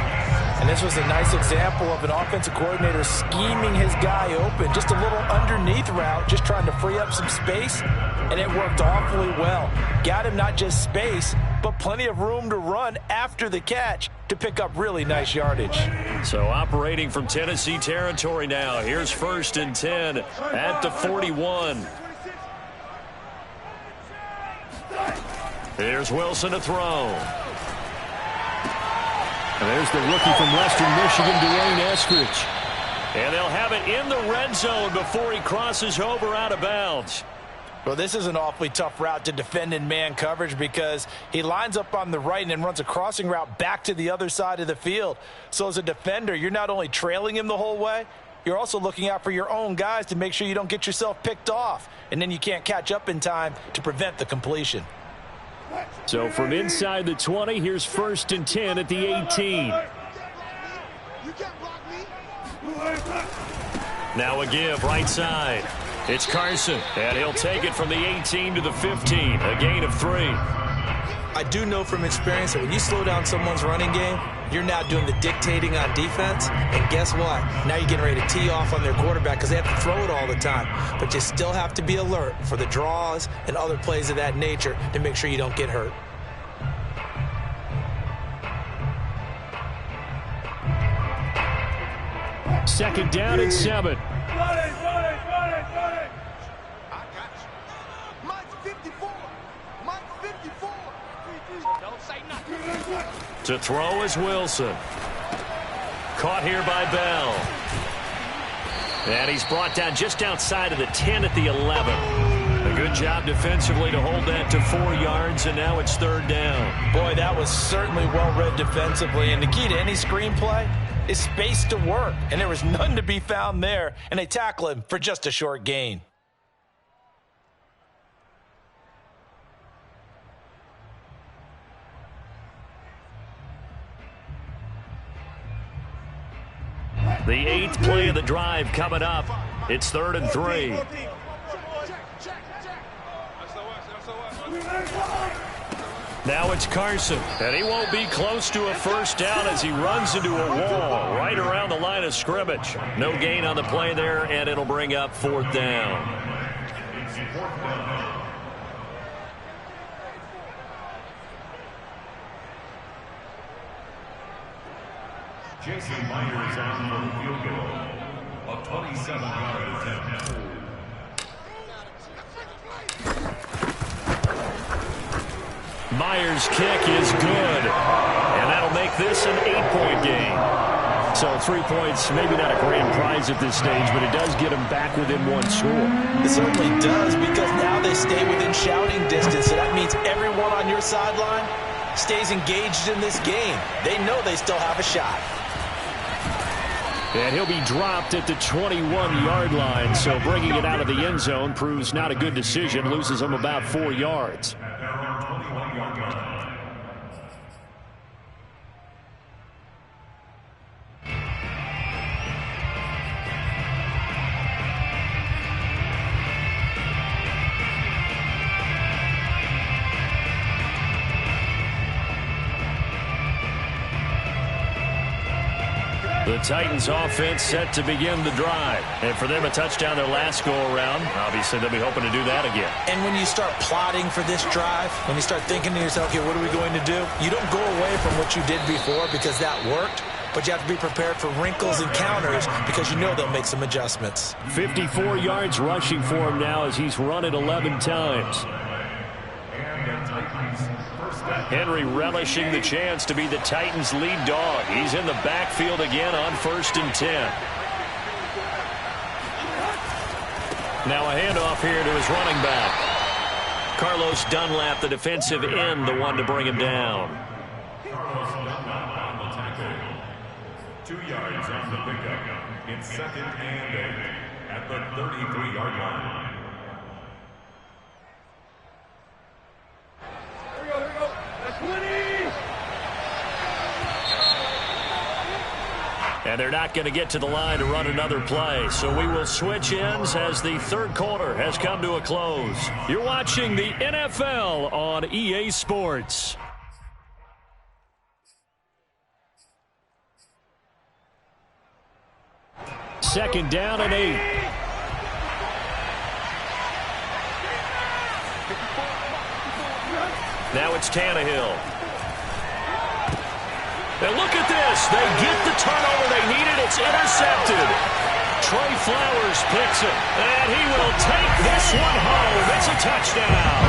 And this was a nice example of an offensive coordinator scheming his guy open. Just a little underneath route, just trying to free up some space, and it worked awfully well. Got him not just space, but plenty of room to run after the catch to pick up really nice yardage. So operating from Tennessee territory now. Here's 1st and 10 at the 41. Here's Wilson to throw. And there's the rookie from Western Michigan, Dwayne Eskridge. And they'll have it in the red zone before he crosses over out of bounds. Well, this is an awfully tough route to defend in man coverage because he lines up on the right and then runs a crossing route back to the other side of the field. So as a defender, you're not only trailing him the whole way, you're also looking out for your own guys to make sure you don't get yourself picked off. And then you can't catch up in time to prevent the completion. So from inside the 20, here's 1st and 10 at the 18. Now a give right side. It's Carson, and he'll take it from the 18 to the 15, a gain of 3. I do know from experience that when you slow down someone's running game, you're now doing the dictating on defense. And guess what? Now you're getting ready to tee off on their quarterback because they have to throw it all the time. But you still have to be alert for the draws and other plays of that nature to make sure you don't get hurt. Second down and 7. To throw is Wilson. Caught here by Bell. And he's brought down just outside of the 10 at the 11. A good job defensively to hold that to 4 yards, and now it's 3rd down. Boy, that was certainly well-read defensively. And the key to any screenplay is space to work. And there was none to be found there, and they tackle him for just a short gain. The 8th play of the drive coming up. It's 3rd and 3. Now it's Carson, and he won't be close to a first down as he runs into a wall right around the line of scrimmage. No gain on the play there, and it'll bring up 4th down. Jason Myers on for the field goal. A 27-yard attempt. Myers' kick is good, and that'll make this an 8-point game. So 3 points, maybe not a grand prize at this stage, but it does get them back within 1 score. It certainly does, because now they stay within shouting distance, so that means everyone on your sideline stays engaged in this game. They know they still have a shot. And he'll be dropped at the 21-yard line, so bringing it out of the end zone proves not a good decision, loses him about 4 yards. The Titans offense set to begin the drive. And for them, a touchdown their last go-around. Obviously, they'll be hoping to do that again. And when you start plotting for this drive, when you start thinking to yourself, okay, what are we going to do? You don't go away from what you did before because that worked. But you have to be prepared for wrinkles and counters because you know they'll make some adjustments. 54 yards rushing for him now as he's run it 11 times. Henry relishing the chance to be the Titans' lead dog. He's in the backfield again on 1st and 10. Now a handoff here to his running back. Carlos Dunlap, the defensive end, the one to bring him down. 2 yards on the pickup. It's 2nd and 8 at the 33-yard line. And they're not going to get to the line to run another play. So we will switch ends as the third quarter has come to a close. You're watching the NFL on EA Sports. Second down and 8. Now it's Tannehill. And look at this. They get the turnover they needed. It's intercepted. Trey Flowers picks it. And he will take this one home. It's a touchdown.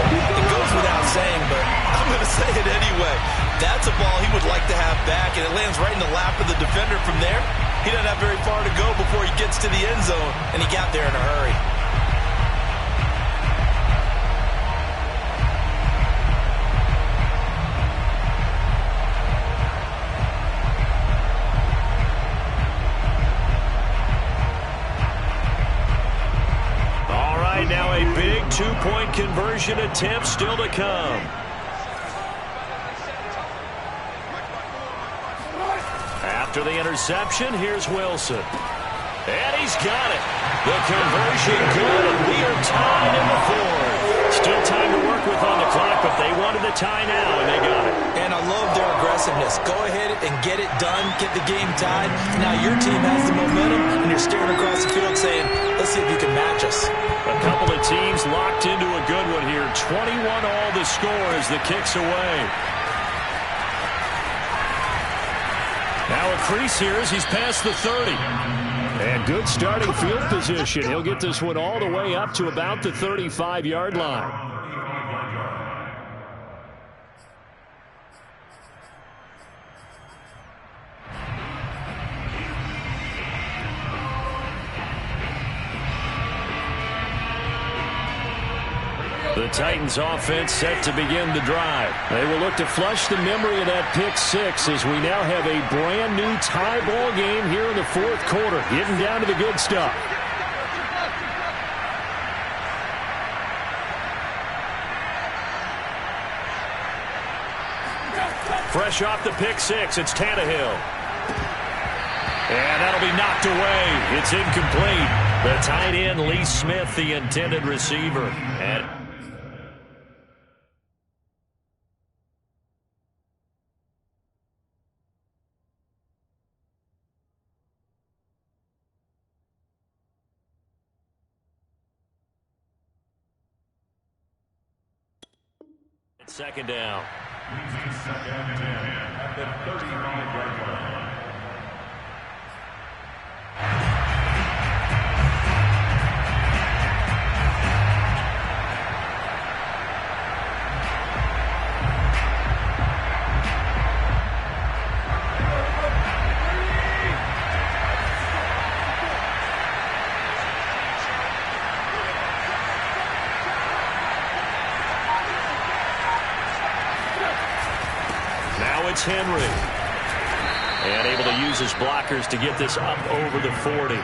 It goes without saying, but I'm going to say it anyway. That's a ball he would like to have back, and it lands right in the lap of the defender from there. He doesn't have very far to go before he gets to the end zone, and he got there in a hurry. All right, now a big two-point conversion attempt still to come. After the interception, here's Wilson. And he's got it. The conversion good, and we are tied in the fourth. Still time to work with on the clock, but they wanted the tie now, and they got it. And I love their aggressiveness. Go ahead and get it done, get the game tied. Now your team has the momentum, and you're staring across the field saying, let's see if you can match us. A couple of teams locked into a good one here. 21 all the score as the kick's away. Now a crease here as he's past the 30. And good starting field position. He'll get this one all the way up to about the 35-yard line. The Titans offense set to begin the drive. They will look to flush the memory of that pick six as we now have a brand new tie ball game here in the fourth quarter, getting down to the good stuff. Fresh off the pick six, it's Tannehill. And that'll be knocked away. It's incomplete. The tight end, Lee Smith, the intended receiver. And second down. Second and 10 at the 35-yard line. Henry. And able to use his blockers to get this up over the 40.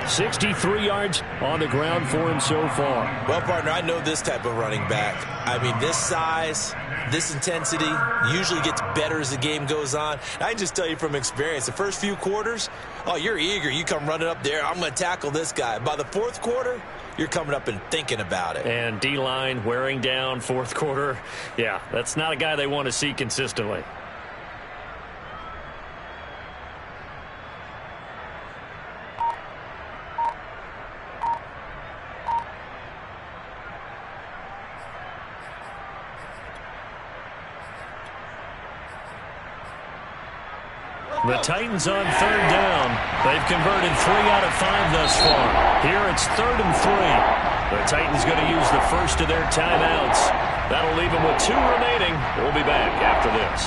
63 yards on the ground for him so far. Well, partner, I know this type of running back. I mean, this size, this intensity usually gets better as the game goes on. I can just tell you from experience, the first few quarters, oh, you're eager. You come running up there, I'm going to tackle this guy. By the fourth quarter, you're coming up and thinking about it. And D-line wearing down fourth quarter. Yeah, that's not a guy they want to see consistently. The Titans on third down. They've converted 3 out of 5 thus far. Here it's 3rd and 3. The Titans going to use the first of their timeouts. That'll leave them with 2 remaining. We'll be back after this.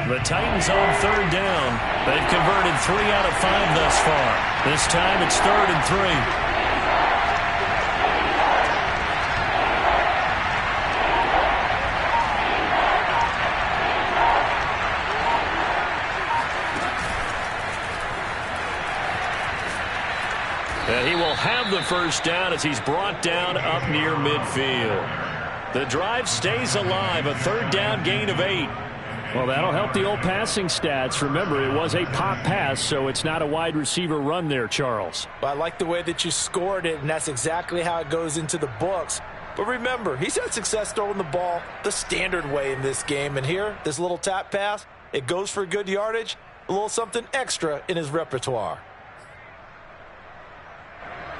The Titans on third down. They've converted 3 out of 5 thus far. This time it's 3rd and 3. have the first down as he's brought down up near midfield. The drive stays alive, a third down gain of 8. Well, that'll help the old passing stats. Remember, it was a pop pass, so it's not a wide receiver run there, Charles. I like the way that you scored it, and that's exactly how it goes into the books. But remember, he's had success throwing the ball the standard way in this game. And here, this little tap pass, it goes for good yardage, a little something extra in his repertoire.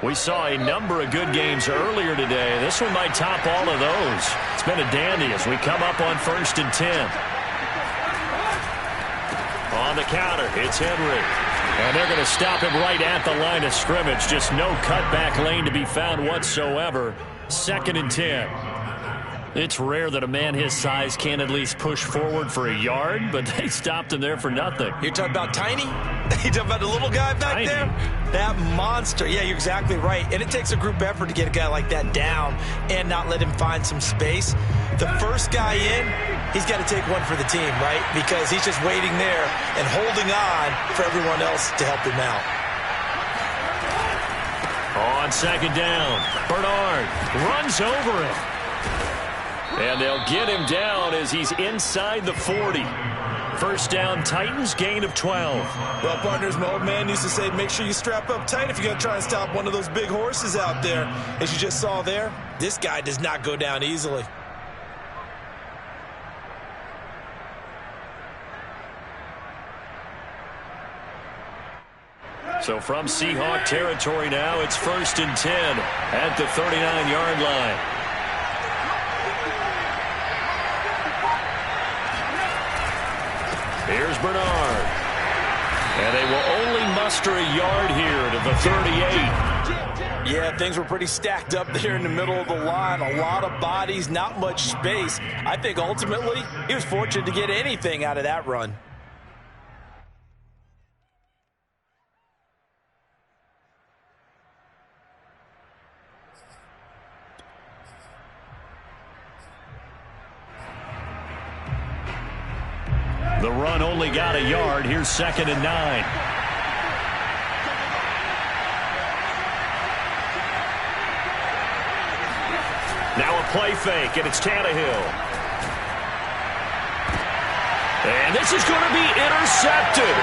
We saw a number of good games earlier today. This one might top all of those. It's been a dandy as we come up on 1st and 10. On the counter, it's Henry. And they're going to stop him right at the line of scrimmage. Just no cutback lane to be found whatsoever. 2nd and 10. It's rare that a man his size can't at least push forward for a yard, but they stopped him there for nothing. You're talking about Tiny? You're talking about the little guy back there? That monster. Yeah, you're exactly right. And it takes a group effort to get a guy like that down and not let him find some space. The first guy in, he's got to take one for the team, right? Because he's just waiting there and holding on for everyone else to help him out. On 2nd down, Bernard runs over him. And they'll get him down as he's inside the 40. First down, Titans, gain of 12. Well, partners, my old man used to say, make sure you strap up tight if you're going to try and stop one of those big horses out there. As you just saw there, this guy does not go down easily. So from Seahawk territory now, it's 1st and 10 at the 39-yard line. Here's Bernard. And they will only muster a yard here to the 38. Yeah, things were pretty stacked up there in the middle of the line. A lot of bodies, not much space. I think ultimately he was fortunate to get anything out of that run. The run only got a yard. Here's 2nd and 9. Now a play fake, and it's Tannehill. And this is going to be intercepted.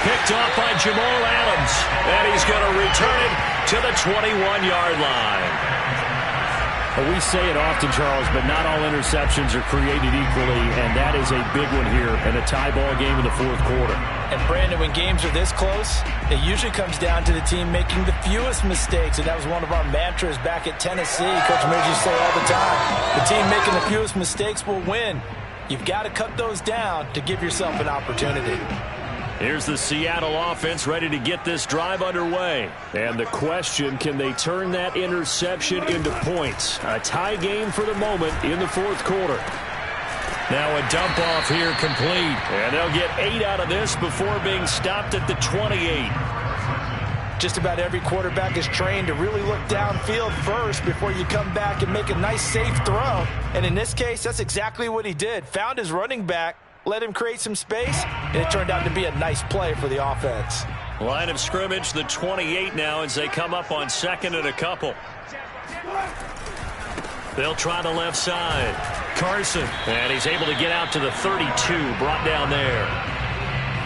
Picked off by Jamal Adams. And he's going to return it to the 21-yard line. Well, we say it often, Charles, but not all interceptions are created equally, and that is a big one here in a tie ball game in the 4th quarter. And, Brandon, when games are this close, it usually comes down to the team making the fewest mistakes, and that was one of our mantras back at Tennessee. Coach Midge used to say all the time, the team making the fewest mistakes will win. You've got to cut those down to give yourself an opportunity. Here's the Seattle offense ready to get this drive underway. And the question, can they turn that interception into points? A tie game for the moment in the 4th quarter. Now a dump off here complete. And they'll get 8 out of this before being stopped at the 28. Just about every quarterback is trained to really look downfield first before you come back and make a nice, safe throw. And in this case, that's exactly what he did. Found his running back, let him create some space, and it turned out to be a nice play for the offense. Line of scrimmage, the 28 now as they come up on 2nd and a couple. They'll try the left side. Carson, and he's able to get out to the 32, brought down there.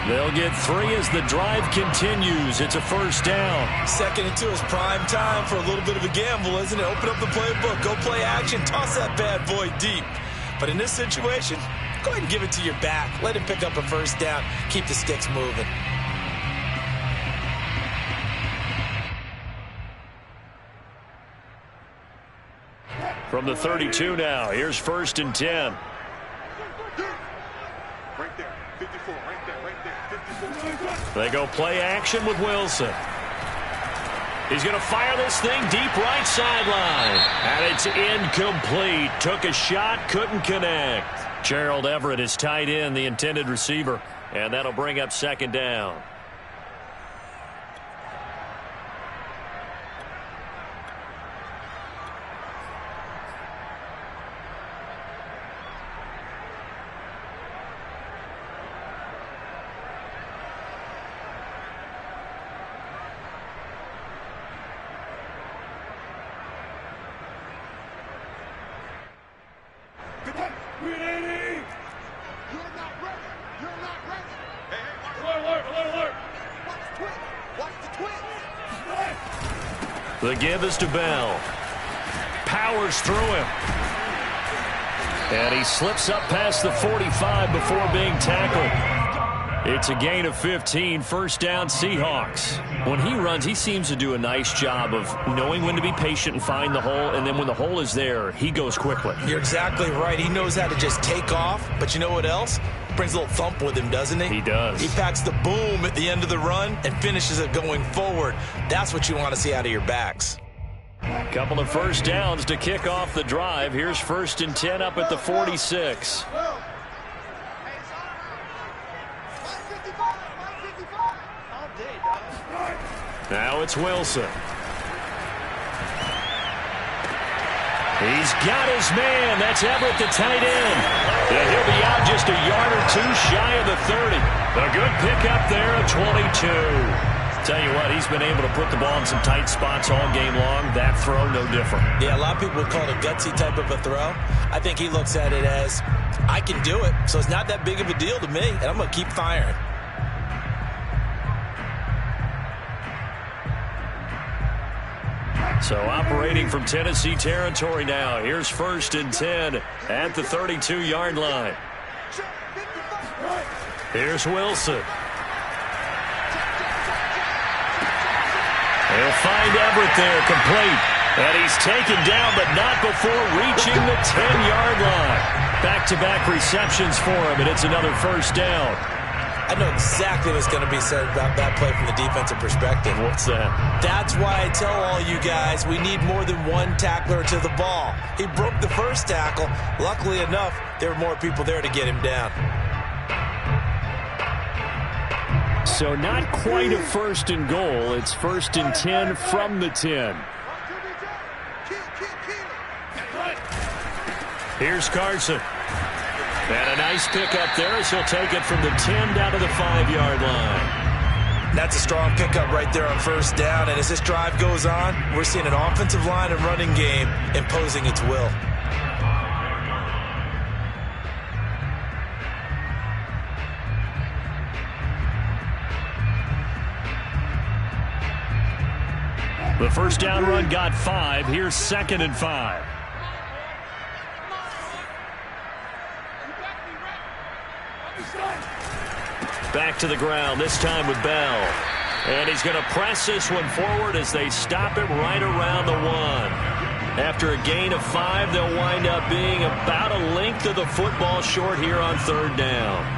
They'll get 3 as the drive continues. It's a first down. 2nd and 2 is prime time for a little bit of a gamble, isn't it? Open up the playbook, go play action, toss that bad boy deep. But in this situation, go ahead and give it to your back. Let him pick up a first down. Keep the sticks moving. From the 32 now, here's 1st and 10. Right there, 54, right there, 54. They go play action with Wilson. He's going to fire this thing deep right sideline. And it's incomplete. Took a shot, couldn't connect. Gerald Everett is tight end, the intended receiver. And that'll bring up 2nd down. The give is to Bell. Powers through him. And he slips up past the 45 before being tackled. It's a gain of 15, first down Seahawks. When he runs, he seems to do a nice job of knowing when to be patient and find the hole, and then when the hole is there, he goes quickly. You're exactly right. He knows how to just take off, but you know what else? Brings a little thump with him, doesn't he? He does. He packs the boom at the end of the run and finishes it going forward. That's what you want to see out of your backs. Couple of first downs to kick off the drive. Here's 1st and 10 up at the 46. Now it's Wilson. He's got his man. That's Everett, the tight end. And he'll be out just a yard or two shy of the 30. A good pickup there at 22. Tell you what, he's been able to put the ball in some tight spots all game long. That throw, no different. Yeah, a lot of people would call it a gutsy type of a throw. I think he looks at it as, I can do it, so it's not that big of a deal to me, and I'm going to keep firing. So operating from Tennessee territory now. Here's 1st and 10 at the 32-yard line. Here's Wilson. He'll find Everett there, complete. And he's taken down, but not before reaching the 10-yard line. Back-to-back receptions for him, and it's another first down. I know exactly what's going to be said about that play from the defensive perspective. What's that? That's why I tell all you guys we need more than one tackler to the ball. He broke the first tackle. Luckily enough, there were more people there to get him down. So not quite a 1st and goal. It's 1st and 10 from the 10. Here's Carson. And a nice pickup there as he'll take it from the 10 down to the 5-yard line. That's a strong pickup right there on first down. And as this drive goes on, we're seeing an offensive line and running game imposing its will. The first down run got 5. Here's 2nd and 5. Back to the ground, this time with Bell. And he's going to press this one forward as they stop it right around the 1. After a gain of 5, they'll wind up being about a length of the football short here on 3rd down.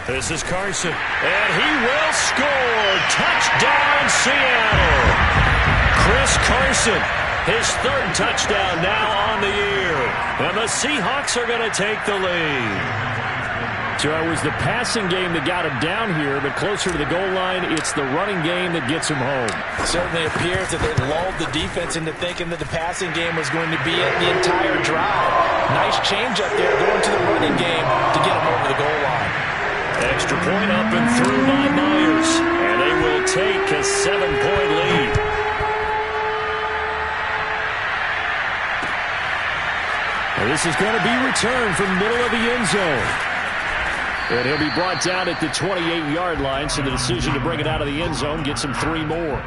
This is Carson, and he will score. Touchdown, Seattle. Chris Carson, his 3rd touchdown now on the year. And the Seahawks are going to take the lead. So it was the passing game that got him down here, but closer to the goal line, it's the running game that gets him home. It certainly appears that they lulled the defense into thinking that the passing game was going to be it the entire drive. Nice change up there going to the running game to get him over the goal line. Extra point up and through by Myers, and they will take a 7-point lead. And this is going to be returned from the middle of the end zone. And he'll be brought down at the 28-yard line, so the decision to bring it out of the end zone gets him 3 more.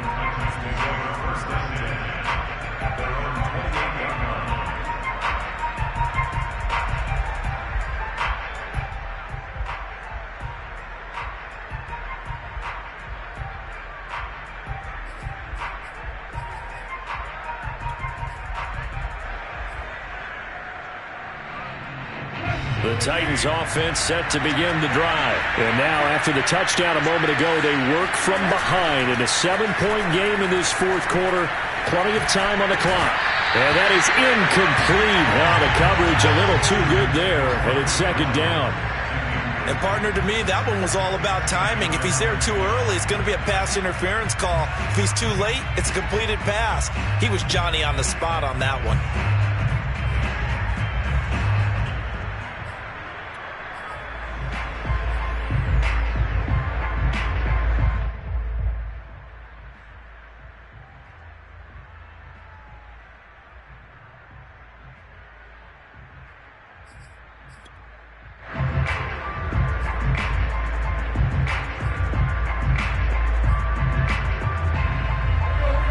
The Titans offense set to begin the drive. And now after the touchdown a moment ago, they work from behind in a 7-point game in this 4th quarter. Plenty of time on the clock. And that is incomplete. Now the coverage a little too good there, and it's second down. And partner, to me, that one was all about timing. If he's there too early, it's going to be a pass interference call. If he's too late, it's a completed pass. He was Johnny on the spot on that one.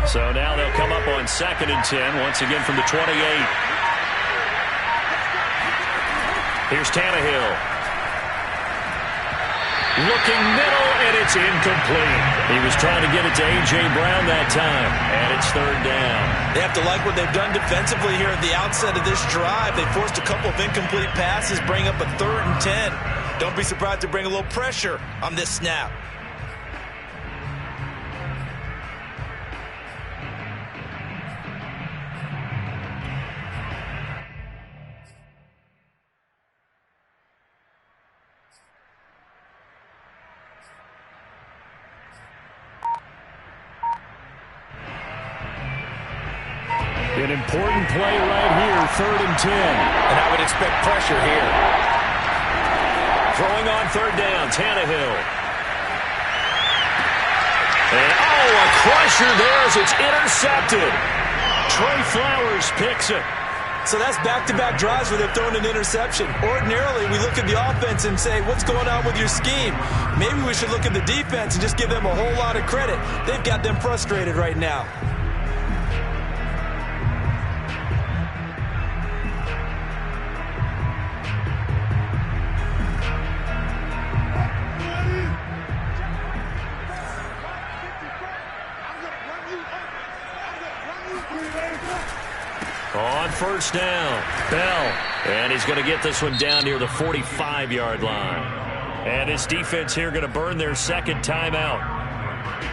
So now they'll come up on 2nd and 10, once again from the 28. Here's Tannehill. Looking middle, and it's incomplete. He was trying to get it to A.J. Brown that time, and it's 3rd down. They have to like what they've done defensively here at the outset of this drive. They forced a couple of incomplete passes, bring up a 3rd and 10. Don't be surprised to bring a little pressure on this snap. An important play right here, 3rd and 10. And I would expect pressure here. Throwing on 3rd down, Tannehill. And, a crusher there as it's intercepted. Trey Flowers picks it. So that's back-to-back drives where they've thrown an interception. Ordinarily, we look at the offense and say, what's going on with your scheme? Maybe we should look at the defense and just give them a whole lot of credit. They've got them frustrated right now. On 1st down, Bell. And he's going to get this one down near the 45-yard line. And his defense here going to burn their 2nd timeout.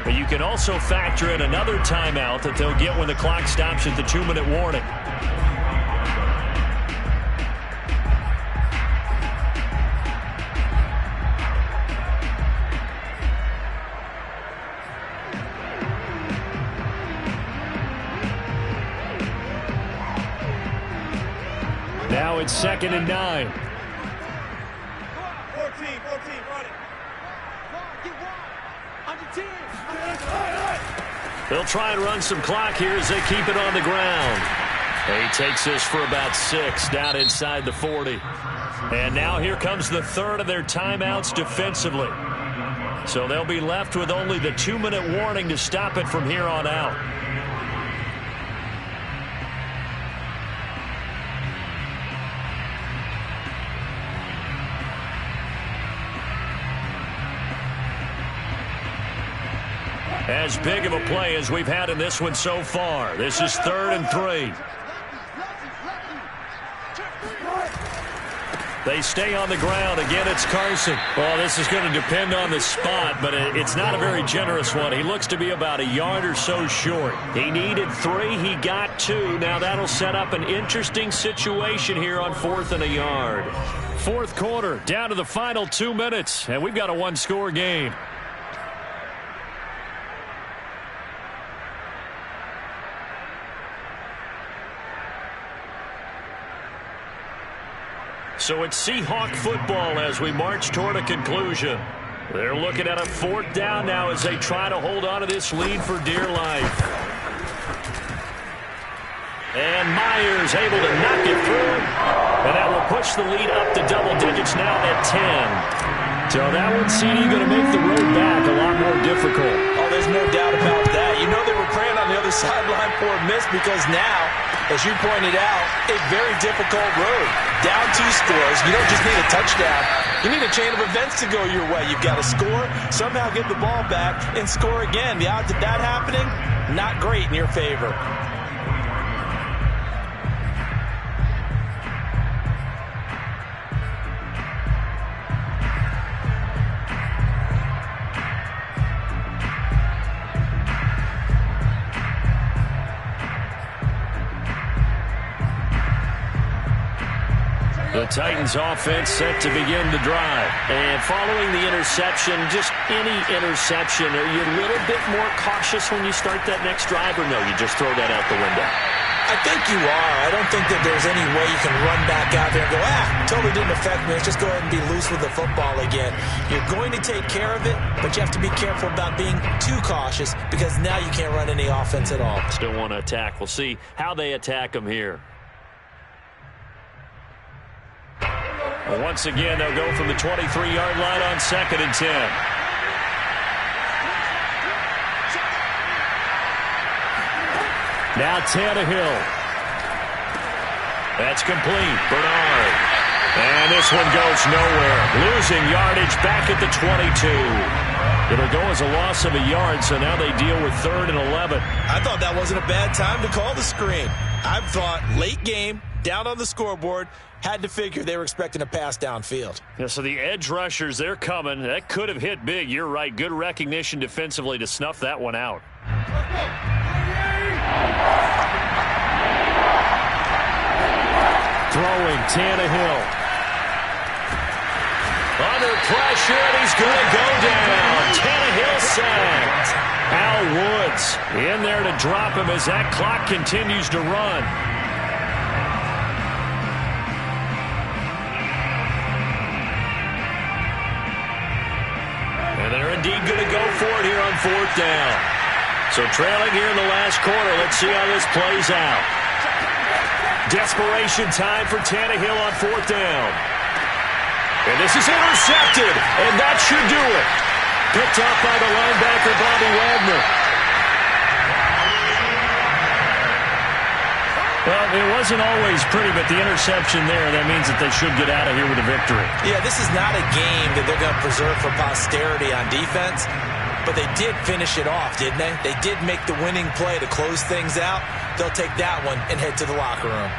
But you can also factor in another timeout that they'll get when the clock stops at the 2-minute warning. Now it's 2nd and 9. 14, run it. They'll try and run some clock here as they keep it on the ground. He takes this for about 6 down inside the 40. And now here comes the 3rd of their timeouts defensively. So they'll be left with only the 2-minute warning to stop it from here on out. As big of a play as we've had in this one so far. This is 3rd and 3. They stay on the ground. Again, it's Carson. Well, this is going to depend on the spot, but it's not a very generous one. He looks to be about a yard or so short. He needed 3. He got 2. Now that'll set up an interesting situation here on 4th and a yard. 4th quarter, down to the final 2 minutes, and we've got a 1-score game. So it's Seahawk football as we march toward a conclusion. They're looking at a 4th down now as they try to hold on to this lead for dear life. And Myers able to knock it through. And that will push the lead up to double digits now at 10. So that one, CD, going to make the road back a lot more difficult. Oh, there's no doubt about that. You know they were praying on the other sideline for a miss because now, as you pointed out, a very difficult road. Down 2 scores. You don't just need a touchdown. You need a chain of events to go your way. You've got to score, somehow get the ball back, and score again. The odds of that happening, not great in your favor. The Titans offense set to begin the drive. And following the interception, just any interception, are you a little bit more cautious when you start that next drive, or no, you just throw that out the window? I think you are. I don't think that there's any way you can run back out there and go, totally didn't affect me. Let's just go ahead and be loose with the football again. You're going to take care of it, but you have to be careful about being too cautious because now you can't run any offense at all. Still want to attack. We'll see how they attack them here. Well, once again, they'll go from the 23-yard line on 2nd and 10. Now Tannehill. That's complete. Bernard. And this one goes nowhere. Losing yardage back at the 22. It'll go as a loss of a yard, so now they deal with 3rd and 11. I thought that wasn't a bad time to call the screen. I thought late game, down on the scoreboard, had to figure they were expecting a pass downfield. Yeah, so the edge rushers, they're coming. That could have hit big. You're right. Good recognition defensively to snuff that one out. Throwing Tannehill. Under pressure, and he's going to go down. Tannehill sacked. Al Woods in there to drop him as that clock continues to run. And they're indeed going to go for it here on 4th down. So trailing here in the last quarter. Let's see how this plays out. Desperation time for Tannehill on 4th down. And this is intercepted, and that should do it. Picked up by the linebacker, Bobby Wagner. Well, it wasn't always pretty, but the interception there, that means that they should get out of here with a victory. Yeah, this is not a game that they're going to preserve for posterity on defense, but they did finish it off, didn't they? They did make the winning play to close things out. They'll take that one and head to the locker room.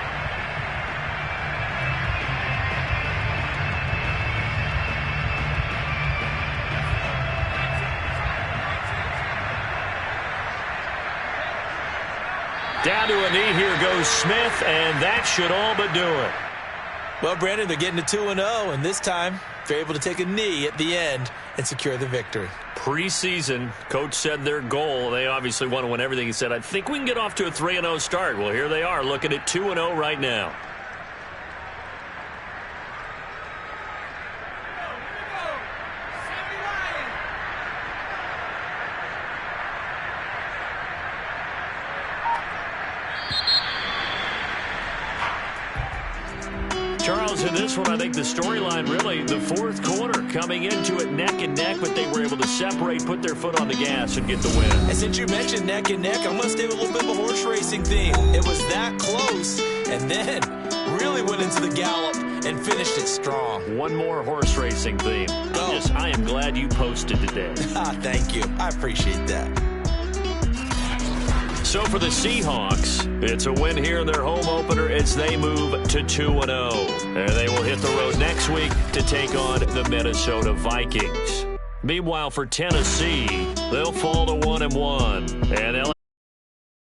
Down to a knee, here goes Smith, and that should all but do it. Well, Brandon, they're getting to 2-0, and this time they're able to take a knee at the end and secure the victory. Preseason, coach said their goal, they obviously want to win everything. He said, I think we can get off to a 3-0 start. Well, here they are, looking at 2-0 right now. Charles, in this one, I think the storyline really, the 4th quarter, coming into it neck and neck, but they were able to separate, put their foot on the gas, and get the win. And since you mentioned neck and neck, I'm going to stay with a little bit of a horse racing theme. It was that close, and then really went into the gallop and finished it strong. One more horse racing theme. I am glad you posted today. Thank you. I appreciate that. So for the Seahawks, it's a win here in their home opener as they move to 2-0. And they will hit the road next week to take on the Minnesota Vikings. Meanwhile, for Tennessee, they'll fall to 1-1. And they'll